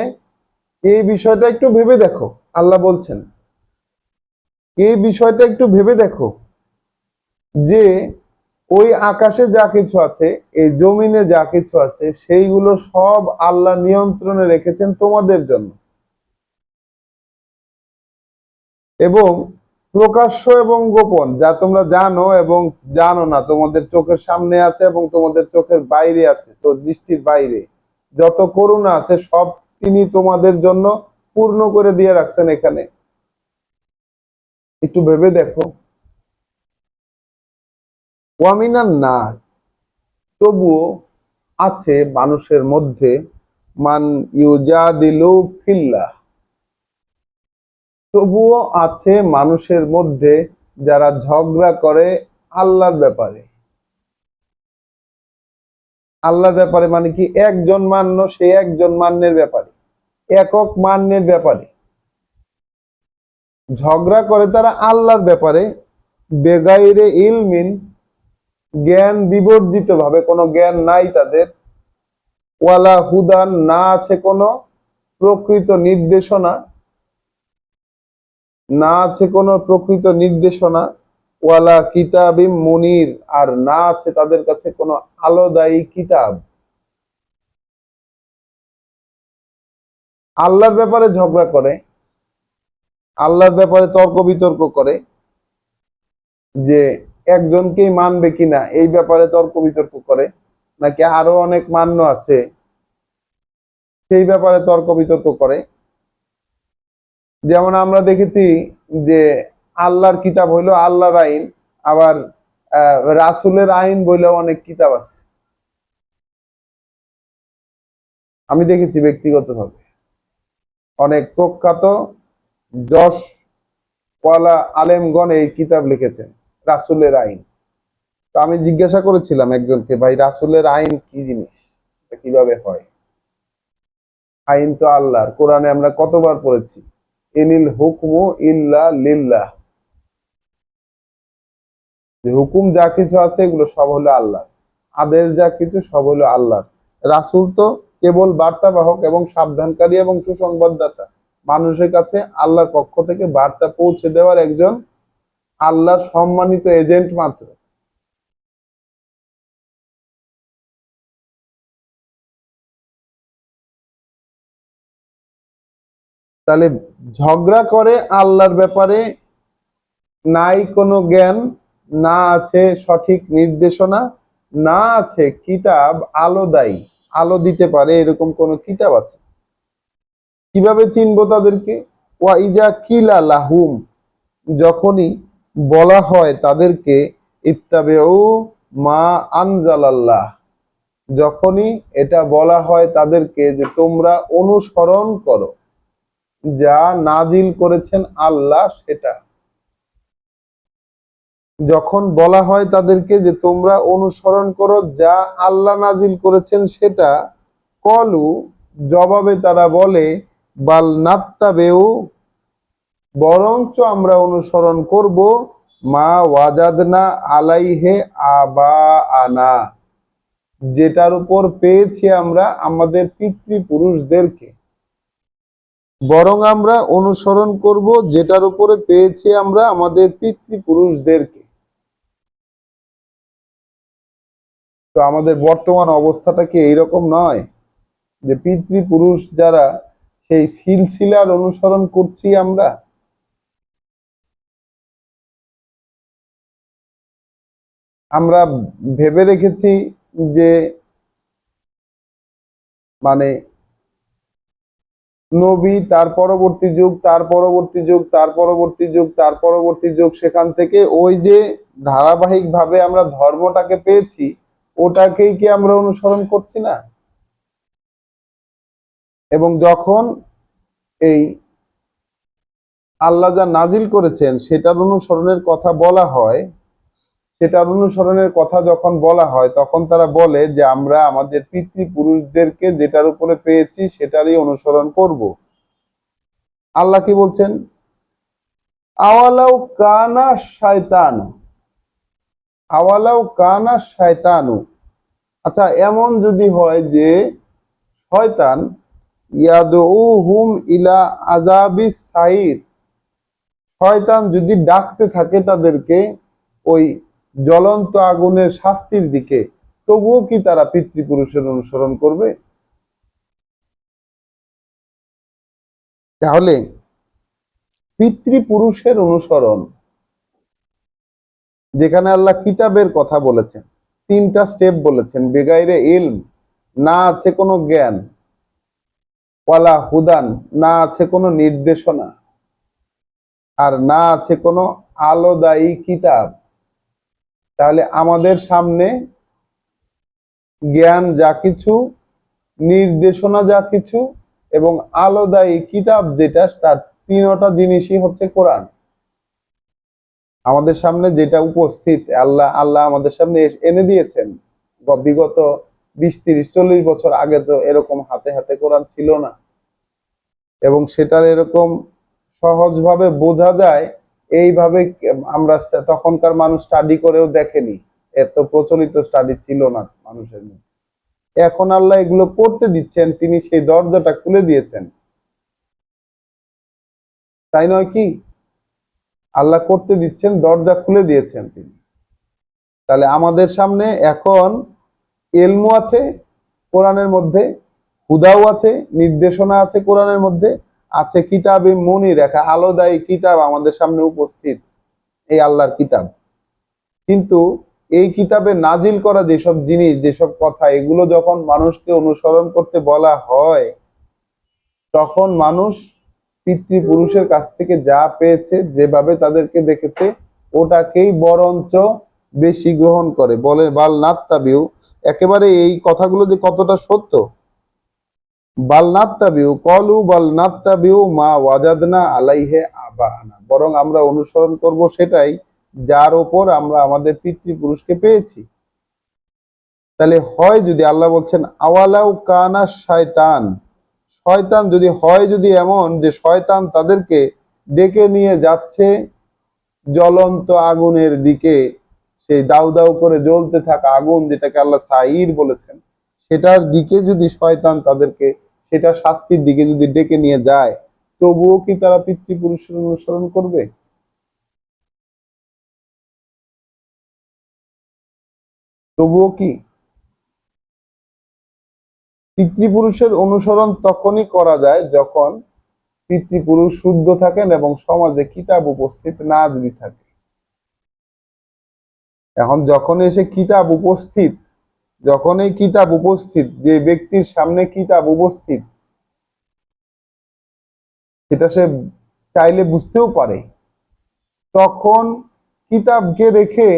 এই বিষয়টা একটু ভেবে দেখো, আল্লাহ বলছেন এই বিষয়টা একটু ভেবে দেখো যে ওই আকাশে যা কিছু আছে, এই জমিনে যা কিছু আছে, সেইগুলো সব আল্লাহ নিয়ন্ত্রণে রেখেছেন তোমাদের জন্য, এবং প্রকাশ্য এবং গোপন, যা তোমরা জানো এবং জানো না, তোমাদের চোখের সামনে আছে এবং তোমাদের চোখের বাইরে আছে, তো দৃষ্টির বাইরে যত করুণা আছে সব তিনি তোমাদের জন্য পূর্ণ করে দিয়ে রাখছেন এখানে। একটু ভেবে দেখো। ওয়ামিনান নাস, তবুও আছে মানুষের মধ্যে, মান ইউজাদিলু ফিল্লাহ, তবুও আছে মানুষের মধ্যে যারা ঝগড়া করে আল্লাহর ব্যাপারে। আল্লাহর ব্যাপারে মানে কি? একজন মান্য, সে একজন মান্যের ব্যাপারে, একক মান্যের ব্যাপারে ঝগড়া করে তারা আল্লাহর ব্যাপারে, বেগাইরে ইলমিন, জ্ঞান বিবর্জিত ভাবে, কোনো জ্ঞান নাই তাদের, ওয়ালা হুদান, না আছে কোনো প্রকৃত নির্দেশনা, না আছে কোনো প্রকৃত নির্দেশনা, ওয়ালা কিতাবিম মুনির, আর না আছে তাদের কাছে কোনো আলোদায়ী কিতাব। আল্লাহর ব্যাপারে ঝগড়া করে, আল্লাহর ব্যাপারে তর্ক বিতর্ক করে, যে একজনকেই মানবে কিনা এই ব্যাপারে তর্ক বিতর্ক করে, নাকি আরো অনেক মান্য আছে সেই ব্যাপারে তর্ক বিতর্ক করে। যেমন আমরা দেখেছি যে আল্লাহর কিতাব হইলো আল্লাহর আইন, আবার রাসূলের আইন বইলেও অনেক কিতাব আছে। আমি দেখেছি ব্যক্তিগতভাবে অনেক প্রখ্যাত যশ ওয়ালা আলেমগণ এই কিতাব লিখেছেন, রাসূলের আইন। তো আমি জিজ্ঞাসা করেছিলাম একজনকে, ভাই রাসূলের আইন কি জিনিস, এটা কিভাবে হয়? আইন তো আল্লাহর, কোরআনে আমরা কতবার পড়েছি, ইনিল হুকমু ইল্লা লিল্লাহ, যে হুকুম যা কিছু আছে এগুলো সব হলো আল্লাহ, আদেশ যা কিছু সব হলো আল্লাহ। রাসূল তো কেবল বার্তাবাহক এবং সাবধানকারী এবং সুসংবাদদাতা, মানুষের কাছে আল্লাহর পক্ষ থেকে বার্তা পৌঁছে দেওয়ার একজন আল্লাহর সম্মানিত এজেন্ট মাত্র। তাহলে ঝগড়া করে আল্লাহর ব্যাপারে, নাই কোনো জ্ঞান, না আছে সঠিক নির্দেশনা, না আছে কিতাব আলোদায়ী, আলো দিতে পারে এরকম কোন কিতাব আছে? কিভাবে চিনবো তাদেরকে? ওয়া ইজা কিলা লাহুম, যখনই বলা হয় তাদেরকে, ইত্তাবিউ মা আনজালাল্লাহ, যখনই এটা বলা হয় তাদেরকে যে তোমরা অনুসরণ করো যা নাজিল করেছেন আল্লাহ সেটা, যখন বলা হয় তাদেরকে যে তোমরা অনুসরণ করো যা আল্লাহ নাজিল করেছেন সেটা, কলু, জবাবে তারা বলে, বাল নাত্তাবেউ, বরঞ্চ আমরা অনুসরণ করব, মা ওয়াজাদনা আলাইহে আবা আনা, যেটার উপর পেয়েছি আমরা আমাদের পিতৃপুরুষদেরকে, বরং আমরা অনুসরণ করব যেটার উপরে পেয়েছি আমরা আমাদের পিতৃপুরুষদেরকে। তো আমাদের বর্তমান অবস্থাটা কি এইরকম নয় যে পিতৃপুরুষ যারা, সেই সিলসিলার অনুসরণ করছি আমরা? আমরা ভেবে রেখেছি যে মানে নবী, তার পরবর্তী যুগ, তার পরবর্তী যুগ, তার পরবর্তী যুগ, তার পরবর্তী যুগ, সেখান থেকে ওই যে ধারাবাহিক ভাবে আমরা ধর্মটাকে পেয়েছি, ওটাকেই কি আমরা অনুসরণ করছি না? এবং যখন এই আল্লাহ যা নাজিল করেছেন সেটার অনুসরণের কথা বলা হয়, সেটার অনুসরণের কথা যখন বলা হয় তখন তারা বলে যে আমরা আমাদের পিতৃপুরুষদেরকে যেটার উপরে পেয়েছি সেটারই অনুসরণ করব। আল্লাহ কি বলছেন? আওয়ালাউ কানা শায়তানু, আওয়ালাউ কানা শায়তানু, আচ্ছা এমন যদি হয় যে শয়তান, ইয়াদউহুম ইলা আযাবিস সাইর, শয়তান যদি ডাকতে থাকে তাদেরকে ওই জ্বলন্ত আগুনের শাস্তির দিকে, তবুও কি তারা পিতৃপুরুষের অনুসরণ করবে? তাহলে পিতৃপুরুষের অনুসরণ, যেখানে আল্লাহ কিতাবের কথা বলেছেন, তিনটা স্টেপ বলেছেন, বেগাইরে ইলম, না আছে কোনো জ্ঞান, ওয়ালা হুদান, না আছে কোনো নির্দেশনা, আর না আছে কোনো আলোদায়ী কিতাব। তাহলে আমাদের সামনে জ্ঞান যা কিছু, নির্দেশনা যা কিছু, এবং আলোদায়ী কিতাব যেটা, তার তিনটা জিনিসই হচ্ছে কোরআন। আমাদের সামনে যেটা উপস্থিত, আল্লাহ আল্লাহ আমাদের সামনে এনে দিয়েছেন, বিগত 20, 30, 40 বছর আগে তো এরকম হাতে হাতে কোরআন ছিল না, এবং সেটার এরকম সহজভাবে বোঝা যায় এইভাবে আমরা তখনকার মানুষ স্টাডি করেও দেখেনি, এত প্রচলিত স্টাডি ছিল না মানুষের মধ্যে। এখন আল্লাহ এগুলো করতে দিচ্ছেন, তিনি সেই দরজাটা খুলে দিয়েছেন, তাই নয় কি? আল্লাহ করতে দিচ্ছেন, দরজা খুলে দিয়েছেন তিনি। তাহলে আমাদের সামনে এখন এলমু আছে কোরআনের মধ্যে, হুদাও আছে, নির্দেশনা আছে কোরআনের মধ্যে, আছে কিতাবে মুনির, একটা আলোদায়ী কিতাব আমাদের সামনে উপস্থিত, এই আল্লাহর কিতাব। কিন্তু এই কিতাবে নাজিল করা যেসব জিনিস, যেসব কথা, এগুলো যখন মানুষকে অনুসরণ করতে বলা হয়, তখন মানুষ পিতৃপুরুষের কাছ থেকে যা পেয়েছে, যেভাবে তাদেরকে দেখেছে, ওটাকেই বরঞ্চ বেশি গ্রহণ করে, বলে বাল নাত্তাবিউ। একেবারে এই কথাগুলো যে কতটা সত্য, বাল নাত্তাবিউ মা ওয়াজাদনা আলাইহে আবানা, বরং আমরা অনুসরণ করব সেটাই যার ওপর আমরা আমাদের পিতৃপুরুষকে পেয়েছি। তাহলে হয় যদি আল্লাহ বলছেন আওয়ালাউ কানা শয়তান, শয়তান যদি হয়, যদি এমন যে শয়তান তাদেরকে ডেকে নিয়ে যাচ্ছে জ্বলন্ত আগুনের দিকে, সেই দাউ দাউ করে জ্বলতে থাকা আগুন যেটাকে আল্লাহ সাইর বলেছেন, সেটার দিকে যদি শয়তান তাদেরকে, সেটা শাস্তির দিকে যদি ডেকে নিয়ে যায়, তবুও কি তারা পিতৃপুরুষের অনুসরণ করবে? তবুও কি? পিতৃপুরুষের অনুসরণ তখনই করা যায় যখন পিতৃপুরুষ শুদ্ধ থাকেন এবং সমাজে কিতাব উপস্থিত না যদি থাকে। এখন যখন এসে কিতাব উপস্থিত, যখন এই কিতাব উপস্থিত, যে ব্যক্তির সামনে কিতাব উপস্থিত সেটা সে চাইলে বুঝতেও পারে, তখন কিতাবকে রেখে,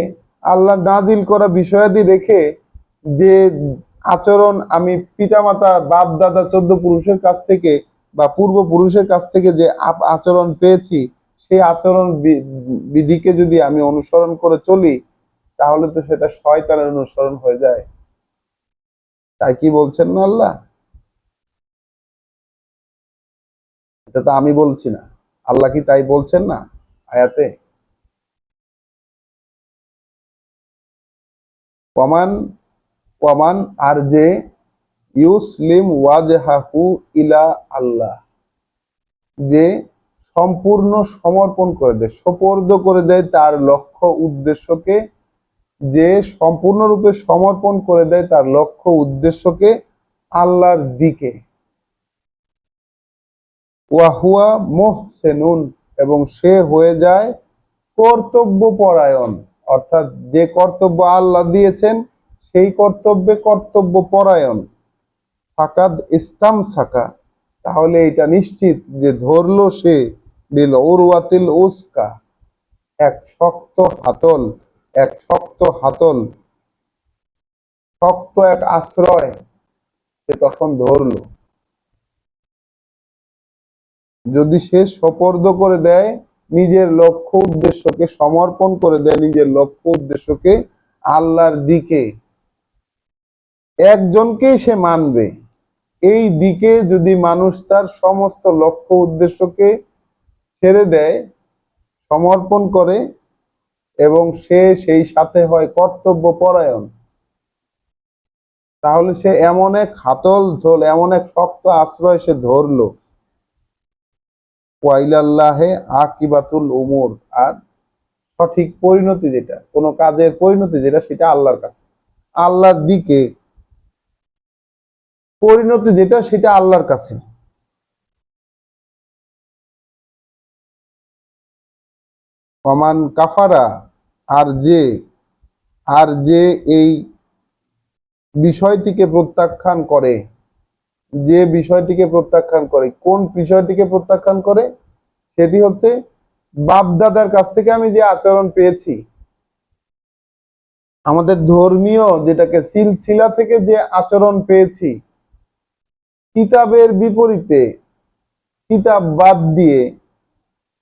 আল্লাহ নাজিল করা বিষয়াদি রেখে যে আচরণ আমি পিতামাতা বাপ দাদা 14 পুরুষের কাছ থেকে বা পূর্বপুরুষের কাছ থেকে যে আচরণ পেয়েছি, সেই আচরণ বিধিকে যদি আমি অনুসরণ করে চলি, তাহলে তো সেটা শয়তানের অনুসরণ হয়ে যায়। তাই কি বলছেন না আল্লাহ? এটা তো আমি বলছি না, আল্লাহ কি তাই বলছেন না আয়াতে? ওয়ামান ওয়ামান আর যে ইউসলিম ওয়াজহাহু ইলা আল্লাহ, যে সম্পূর্ণ সমর্পণ করে দেয়, সোপর্দ করে দেয় তার লক্ষ্য উদ্দেশ্যকে, যে সম্পূর্ণরূপে সমর্পণ করে দেয় তার লক্ষ্য উদ্দেশ্যকে আল্লাহর দিকে, ওয়াহুয়া মুহসিনুন, এবং সে হয়ে যায় কর্তব্য পরায়ণ, অর্থাৎ যে কর্তব্য আল্লাহ দিয়েছেন সেই কর্তব্যে কর্তব্য পরায়ণ। ফাকাদ ইস্তামসাকা, তাহলে এটা নিশ্চিত যে ধরলো সে বিল উরওয়াতিল উসকা, এক শক্ত হাতল, এক শক্ত হাতল, শক্ত এক আশ্রয় সে তখন ধরলো। যদি সে সোপর্দ করে দেয় নিজের লক্ষ্য উদ্দেশ্যকে, সমর্পণ করে দেয় নিজের লক্ষ্য উদ্দেশ্যকে আল্লাহর দিকে, একজনকেই সে মানবে। এই দিকে যদি মানুষ তার সমস্ত লক্ষ্য উদ্দেশ্যকে ছেড়ে দেয়, সমর্পণ করে, এবং সে সেই সাথে হয় কর্তব্য পরায়ণ, তাহলে সে এমন এক হাতল ধল, এমন এক শক্ত আশ্রয় সে ধরলো। ওয়াইলাল্লাহে আকিবাতুল উমুর, আর সঠিক পরিণতি যেটা, কোন কাজের পরিণতি যেটা, সেটা আল্লাহর কাছে, আল্লাহর দিকে পরিণতি যেটা, সেটা আল্লাহর কাছে। ওমান কাফারা, আর যে এই বিষয়টিকে প্রত্যাখ্যান করে, যে বিষয়টিকে প্রত্যাখ্যান করে, কোন বিষয়টিকে প্রত্যাখ্যান করে? সেটি হচ্ছে বাপ দাদার কাছ থেকে আমি যে আচরণ পেয়েছি, আমাদের ধর্মীয় যেটাকে সিলসিলা থেকে যে আচরণ পেয়েছি, কিতাবের বিপরীতে, কিতাব বাদ দিয়ে,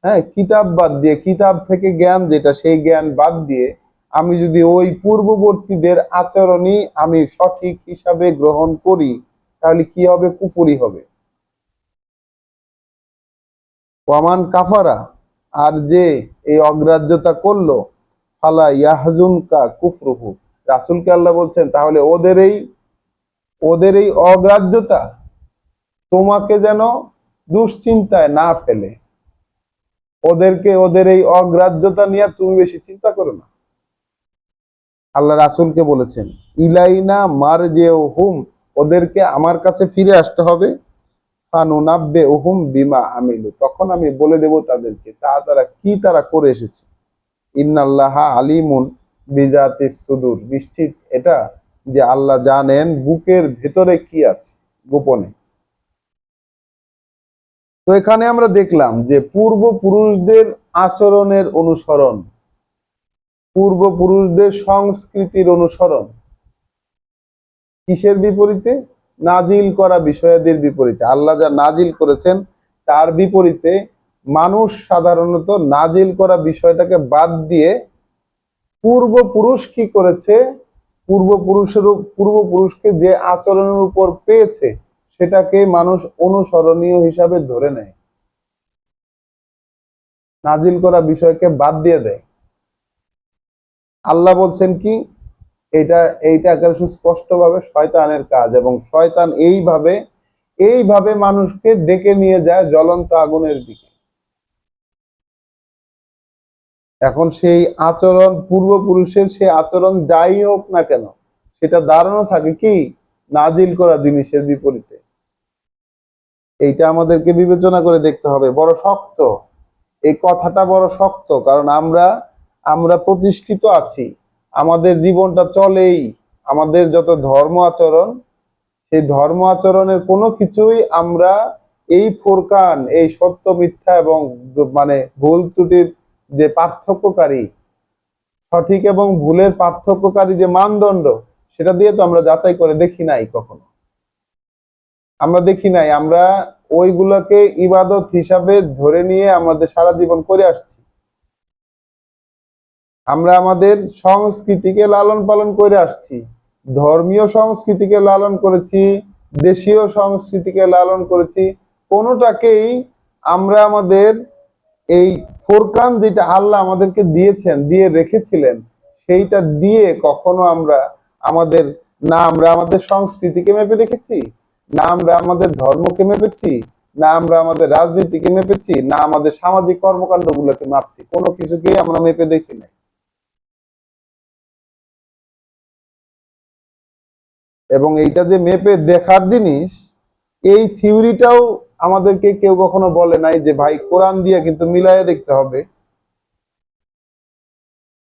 হ্যাঁ, কিতাব বাদ দিয়ে, কিতাব থেকে জ্ঞান যেটা, সেই জ্ঞান বাদ দিয়ে আমি যদি ওই পূর্ববর্তীদের আচরণই আমি সঠিক হিসাবে গ্রহণ করি, তাহলে কি হবে? কুফরি হবে। ওয়ামান কাফারা, আর যে এই অগ্রাহ্যতা করলো, ফালা ইয়াহজুনকা কুফরুহু, রাসূলকে আল্লাহ বলছেন তাহলে ওদের এই অগ্রাহ্যতা তোমাকে যেন দুশ্চিন্তায় না ফেলে, ওদের এই অগ্রাহ্যতা নিয়ে তুমি বেশি চিন্তা করো না। আল্লাহ রাসূলকে বলেছেন ইলাইনা মারজিউহুম, ওদেরকে আমার কাছে ফিরে আসতে হবে, ফানুনাব্বিউহুম বিমা আমিলু, তখন আমি বলে দেব তাদেরকে তারা করে এসেছে। ইন্নাল্লাহা আলিমুন বিজাতিস সুদূর, নিশ্চিত এটা যে আল্লাহ জানেন বুকের ভেতরে কি আছে গোপনে। তো এখানে আমরা দেখলাম যে পূর্বপুরুষদের আচরণের অনুসরণ, পূর্বপুরুষদের সংস্কৃতির অনুসরণ কিসের বিপরীতে? নাজিল করা বিষয়াদির বিপরীতে। আল্লাহ যা নাজিল করেছেন তার বিপরীতে মানুষ সাধারণত নাজিল করা বিষয়টাকে বাদ দিয়ে পূর্বপুরুষ কি করেছে, পূর্বপুরুষকে যে আচরণের উপর পেয়েছে সেটাকে মানুষ অনুসরণীয় হিসাবে ধরে নেয়, নাজিল করা বিষয়কে বাদ দিয়ে দেয়। আল্লাহ বলছেন কি, এইটা একেবারে সুস্পষ্ট ভাবে শয়তানের কাজ, এবং শয়তান এইভাবে মানুষকে ডেকে নিয়ে যায় জ্বলন্ত আগুনের দিকে। এখন সেই আচরণ, পূর্বপুরুষের সেই আচরণ যাই হোক না কেন, সেটা দাঁড়ানো থাকে কি নাজিল করা জিনিসের বিপরীতে। এইটা আমাদেরকে বিবেচনা করে দেখতে হবে। বড় শক্ত এই কথাটা, বড় শক্ত, কারণ আমরা প্রতিষ্ঠিত আছি, আমাদের জীবনটা চলেই, আমাদের যত ধর্ম আচরণ, সেই ধর্ম আচরণের কোনো কিছুই আমরা এই ফুরকান, এই সত্য মিথ্যা এবং মানে ভুল ত্রুটির যে পার্থক্যকারী, সঠিক এবং ভুলের পার্থক্যকারী যে মানদণ্ড, সেটা দিয়ে তো আমরা যাচাই করে দেখি নাই কখনো। আমরা দেখি নাই, আমরা ওইগুলোকে ইবাদত হিসাবে ধরে নিয়ে আমাদের সারা জীবন করে আসছি। আমরা আমাদের সংস্কৃতিকে লালন পালন করে আসছি, ধর্মীয় সংস্কৃতিকে লালন করেছি, দেশীয় সংস্কৃতিকে লালন করেছি। কোনোটাকেই আমরা আমাদের এই ফোরকান যেটা আল্লাহ আমাদেরকে দিয়েছেন, দিয়ে রেখেছিলেন, সেইটা দিয়ে কখনো আমাদের আমরা আমাদের সংস্কৃতিকে মেপে দেখেছি, না আমরা আমাদের ধর্মকে মেপেছি, না আমরা আমাদের রাজনীতিকে মেপেছি, না আমাদের সামাজিক কর্মকাণ্ড গুলোকে মাপছি। কোনো কিছুকেই আমরা মেপে দেখি নাই। এবং এইটা যে মেপে দেখার জিনিস, এই থিওরিটাও আমাদেরকে কেউ কখনো বলে নাই যে ভাই কোরআন দিয়ে কিন্তু মিলাইয়া দেখতে হবে।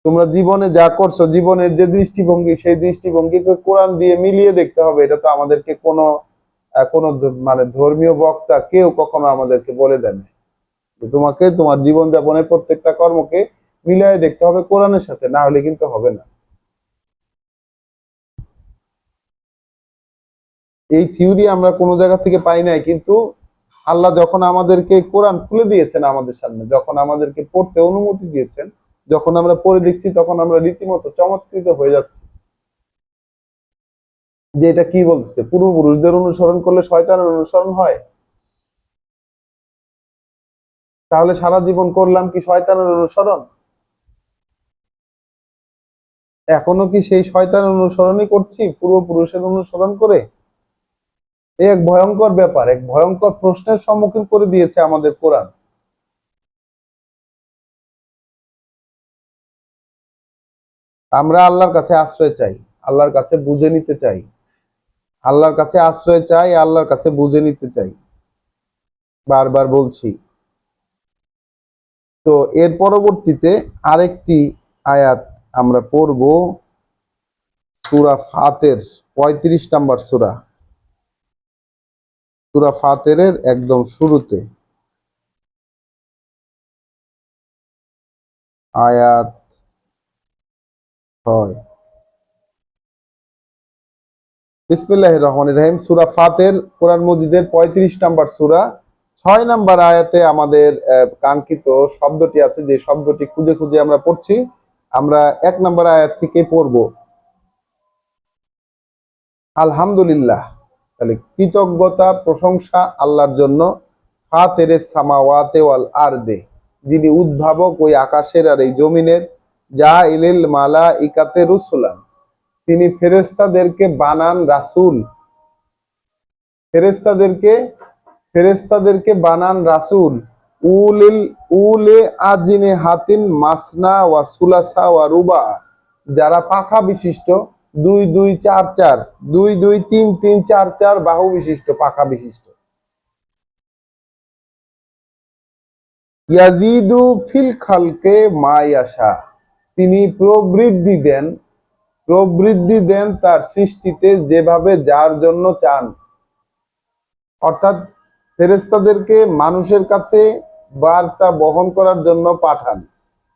তোমরা জীবনে যা করছো, জীবনের যে দৃষ্টিভঙ্গি, সেই দৃষ্টিভঙ্গিকে কোরআন দিয়ে মিলিয়ে দেখতে হবে। এটা তো আমাদেরকে কোনো মানে ধর্মীয় বক্তা কেউ কখনো আমাদেরকে বলে দেন না। তোমাকে তোমার জীবনযাপনের প্রত্যেকটা কর্মকে মিলিয়ে দেখতে হবে কোরআনের সাথে, না হলে কিন্তু হবে না। এই থিওরি আমরা কোনো জায়গা থেকে পাই নাই, কিন্তু আল্লাহ যখন আমাদেরকে কোরআন খুলে দিয়েছেন আমাদের সামনে, যখন আমাদেরকে পড়তে অনুমতি দিয়েছেন, যখন আমরা পড়ে দেখছি, তখন আমরা রীতিমতো চমৎকৃত হয়ে যাচ্ছি যে এটা কি বলছে। পূর্বপুরুষদের অনুসরণ করলে শয়তানের অনুসরণ হয়, তাহলে সারা জীবন করলাম কি শয়তানের অনুসরণ? এখনো কি সেই শয়তানের অনুসরণই করছি পূর্বপুরুষের অনুসরণ করে? এক ভয়ঙ্কর ব্যাপার, এক ভয়ঙ্কর প্রশ্নের সম্মুখীন করে দিয়েছে আমাদের কোরআন। আমরা আল্লাহর কাছে আশ্রয় চাই, আল্লাহর কাছে বুঝে নিতে চাই, আল্লাহর কাছে আশ্রয় চাই, আল্লাহর কাছে বুঝে নিতে চাই, বারবার বলছি। তো এর পরবর্তীতে আরেকটি আয়াত আমরা পড়ব, সূরা ফাতির, 35 নম্বর সূরা, সূরা ফাতিরের একদম শুরুতে আয়াত 6। বিসমিল্লাহির রহমানির রহিম। সূরা ফাতির কোরআন মজিদের 35 নম্বর সূরা, 6 নম্বর আয়াতে আমাদের কাঙ্ক্ষিত শব্দটি আছে, যে শব্দটি খুঁজে খুঁজে আমরা পড়ছি। আমরা 1 নম্বর আয়াত থেকে পড়ব। আলহামদুলিল্লাহ, তাহলে কৃতজ্ঞতা, প্রশংসা আল্লাহর জন্য। ফাতিরেস সামাওয়াতি ওয়াল আরদে, যিনি উদ্ভাবক ওই আকাশের আর এই জমিনের। জাইলিল মালাইকাতে রুসুলান, তিনি ফেরেশতাদেরকে বানান রাসূল, ফেরেশতাদেরকে বানান রাসূল। উলে আজিনে হাতিন মাসনা ওয়া সুলাসা ওয়া রুবা, যারা পাখা বিশিষ্ট, 2 2 4 4, 2 2 3 3 4 4 বাহু বিশিষ্ট, পাখা বিশিষ্ট। ইয়াজিদু ফিল খালকে মা ইয়াশা, তিনি প্রবৃদ্ধি দেন তার সৃষ্টিতে যেভাবে যার জন্য চান। অর্থাৎ ফেরেশতাদেরকে মানুষের কাছে বার্তা বহন করার জন্য পাঠান,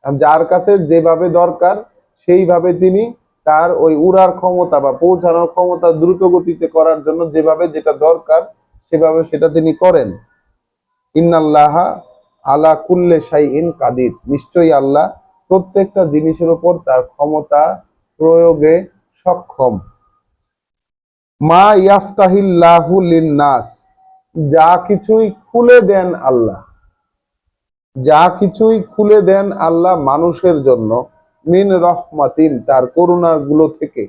যার কাছে যেভাবে দরকার সেইভাবে তিনি তার ওই উড়ার ক্ষমতা বা পৌঁছানোর ক্ষমতা দ্রুত গতিতে করার জন্য যেভাবে যেটা দরকার সেভাবে সেটা তিনি করেন। ইন্নাল্লাহা আলা কুল্লে শাইইন কাদির, নিশ্চয়ই আল্লাহ প্রত্যেকটা জিনিসের উপর তার ক্ষমতা প্রয়োগে সক্ষম। মা ইয়াফতাহিল্লাহু লিন্নাস, যা কিছুই খুলে দেন আল্লাহ, যা কিছুই খুলে দেন আল্লাহ মানুষের জন্য, মিন রহমাতিন, তার করুণাগুলো থেকে,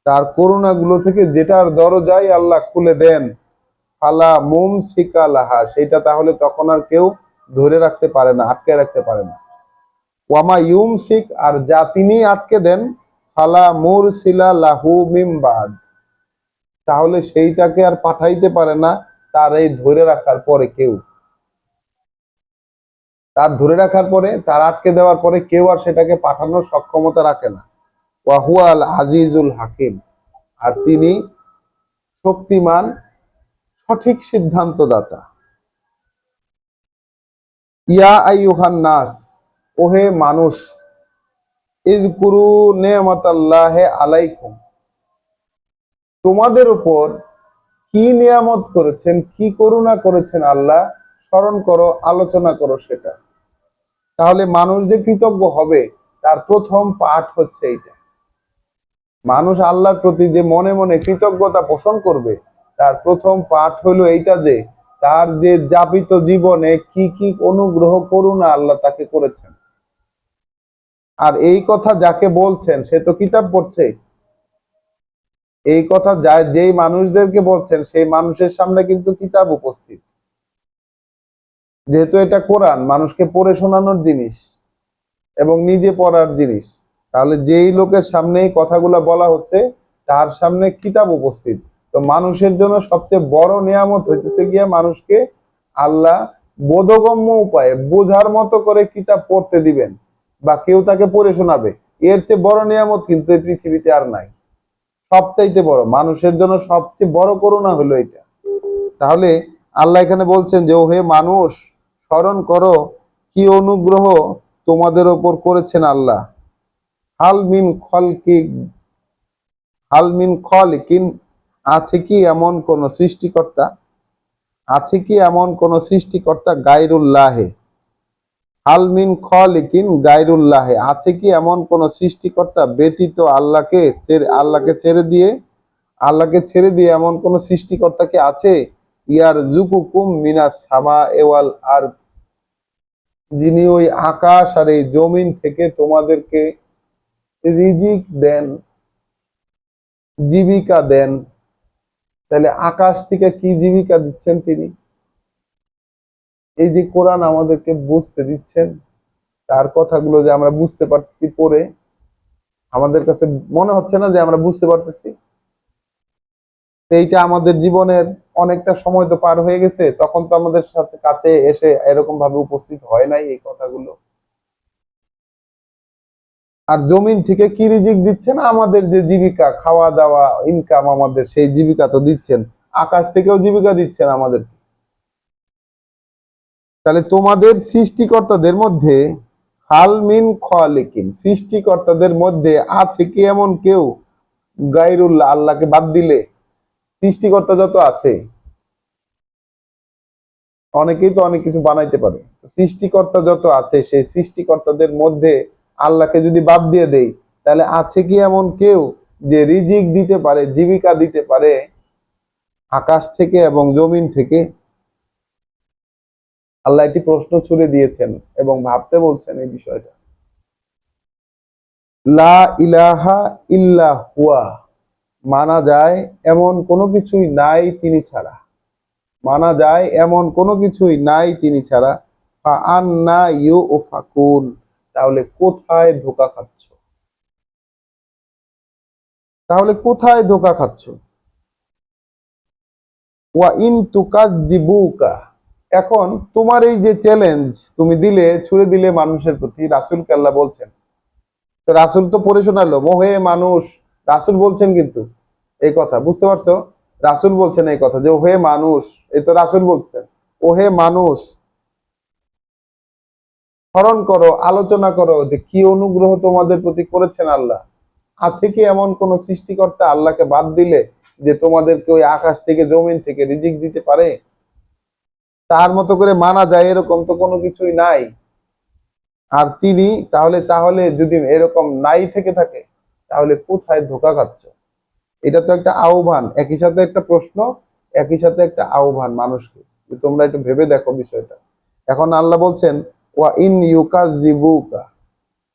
তার করুণাগুলো থেকে যেটার দরজাই আল্লাহ খুলে দেন, ফালা মুমসিকা লাহা, সেটা তাহলে তখন আর কেউ ধরে রাখতে পারে না, আটকে রাখতে পারে না। ওয়ামা ইউমসিক, আর যা তিনি আটকে দেন, ফালা মুরসিলা লাহু মিম বাদ, তাহলে সেইটাকে আর পাঠাইতে পারে না তার এই ধরে রাখার পরে কেউ, তার ধরে রাখার পরে, তার আটকে দেওয়ার পরে কেউ আর সেটাকে পাঠানোর সক্ষমতা রাখে না। ওয়াহুয়াল আজিজুল হাকিম, আর তিনি শক্তিমান, সঠিক সিদ্ধান্তদাতা। ইয়া আইয়ুহান নাস, ওহে মানুষ, ইযকুরু নিয়ামাতাল্লাহি আলাইকুম, তোমাদের উপর কি নিয়ামত করেছেন, কি করুণা করেছেন আল্লাহ, স্মরণ করো, আলোচনা করো সেটা। তাহলে মানুষ যে কৃতজ্ঞ হবে তার প্রথম পাঠ হচ্ছে এইটা। মানুষ আল্লাহর প্রতি যে মনে মনে কৃতজ্ঞতা পোষণ করবে তার প্রথম পাঠ হলো এইটা, যে তার যে যাপিত জীবনে কি কি অনুগ্রহ করুণা আল্লাহ তাকে করেছেন। আর এই কথা যাকে বলছেন সে তো কিতাব পড়ছে, এই কথা যেই মানুষদেরকে বলছেন সেই মানুষের সামনে কিন্তু কিতাব উপস্থিত। যেহেতু এটা কোরআন, মানুষকে পড়ে শোনানোর জিনিস এবং নিজে পড়ার জিনিস, তাহলে যেই লোকের সামনে এই কথাগুলা বলা হচ্ছে তার সামনে কিতাব উপস্থিত। তো মানুষের জন্য সবচেয়ে বড় নিয়ামত হইতেছে গিয়া মানুষকে আল্লাহ বোধগম্য উপায়ে বোঝার মতো করে কিতাব পড়তে দিবেন বা কেউ তাকে পড়ে শোনাবে। এর চেয়ে বড় নিয়ামত কিন্তু এই পৃথিবীতে আর নাই। সবচাইতে বড়, মানুষের জন্য সবচেয়ে বড় করুণা হলো এটা। তাহলে আল্লাহ এখানে বলছেন যে, ও হে মানুষ, স্মরণ করো কি অনুগ্রহ তোমাদের ওপর করেছেন আল্লাহ। হাল মিন খলকি, হাল মিন খলিকিন, আছে কি এমন কোন সৃষ্টিকর্তা, আছে কি এমন কোন সৃষ্টিকর্তা, গায়রুল্লাহে, হাল মিন খলিকিন গায়রুল্লাহে, আছে কি এমন কোন সৃষ্টিকর্তা ব্যতীত আল্লাহকে ছেড়ে, আল্লাহকে ছেড়ে দিয়ে, আল্লাহকে ছেড়ে দিয়ে এমন কোন সৃষ্টিকর্তা কি আছে, ইয়ার জুকুকুম মিনাস সামা ওয়াল আরদ, যিনি ওই আকাশ আর এই জমিন থেকে তোমাদেরকে রিজিক দেন, জীবিকা দেন। তাহলে আকাশ থেকে কি জীবিকা দিচ্ছেন তিনি? এই যে কোরআন আমাদেরকে বুঝতে দিচ্ছেন, তার কথাগুলো যে আমরা বুঝতে পারতেছি পড়ে, আমাদের কাছে মনে হচ্ছে না যে আমরা বুঝতে পারতেছি? এইটা আমাদের জীবনের অনেকটা সময় তো পার হয়ে গেছে, তখন তো আমাদের সাথে কাছে এসে এরকম ভাবে উপস্থিত হয় নাই এই কথাগুলো। আর জমিন থেকে কি রিজিক দিচ্ছেন? আমাদের যে জীবিকা, খাওয়া দাওয়া, ইনকাম, আমাদের সেই জীবিকা তো দিচ্ছেন। আকাশ থেকেও জীবিকা দিচ্ছেন আমাদের। তাহলে তোমাদের সৃষ্টিকর্তাদের মধ্যে, হাল মিন খালিকিন, সৃষ্টিকর্তাদের মধ্যে আছে কি এমন কেউ, গায়রুল্লাহ, আল্লাহকে বাদ দিলে সৃষ্টিকর্তা যত আছে, অনেকেই তো অনেক কিছু বানাইতে পারে, তো সৃষ্টিকর্তা যত আছে সেই সৃষ্টিকর্তাদের মধ্যে আল্লাহকে যদি বাদ দিয়ে দেই, তাহলে আছে কি এমন কেউ যে রিজিক দিতে পারে, জীবিকা দিতে পারে আকাশ থেকে এবং জমিন থেকে? আল্লাহ একটি প্রশ্ন ছুড়ে দিয়েছেন এবং ভাবতে বলছেন এই বিষয়টা। লা ইলাহা ইল্লা হুয়া, মানা যায় এমন কোনো কিছুই নাই তিনি ছাড়া, মানা যায় এমন কোনো কিছুই নাই তিনি ছাড়া। ফাআন্না ইউফাকুন, তাহলে কোথায় ধোঁকা খাচ্ছ? তাহলে কোথায় ধোঁকা খাচ্ছ? ওয়া ইন তুকাযযিবুকা, এখন তোমার এই যে চ্যালেঞ্জ তুমি দিলে, ছুড়ে দিলে মানুষের প্রতি, রাসূলকে আল্লাহ বলছেন, তো রাসূল তো পড়ে শোনালো, মোহে মানুষ, রাসূল বলছেন কিন্তু এই কথা, বুঝতে পারছো? রাসূল বলছেন এই কথা যে ওহে মানুষ, এই তো রাসূল বলছেন, ওহে মানুষ স্মরণ করো, আলোচনা করো যে কি অনুগ্রহ তোমাদের প্রতি করেছেন আল্লাহ। আছে কি এমন কোন সৃষ্টিকর্তা আল্লাহকে বাদ দিলে যে তোমাদেরকে ওই আকাশ থেকে জমিন থেকে রিজিক দিতে পারে? তার মতো করে মানা যায় এরকম তো কোনো কিছুই নাই। আর তিনি তাহলে তাহলে যদি এরকম নাই থেকে থাকে, তাহলে কোথায় ধোঁকা খাচ্ছ? এটা তো একটা আহ্বান, একই সাথে একটা প্রশ্ন, একই সাথে একটা আহ্বান মানুষকে, যে তোমরা একটু ভেবে দেখো বিষয়টা। এখন আল্লাহ বলছেন, ওয়া ইন ইউকাযযিবুকা,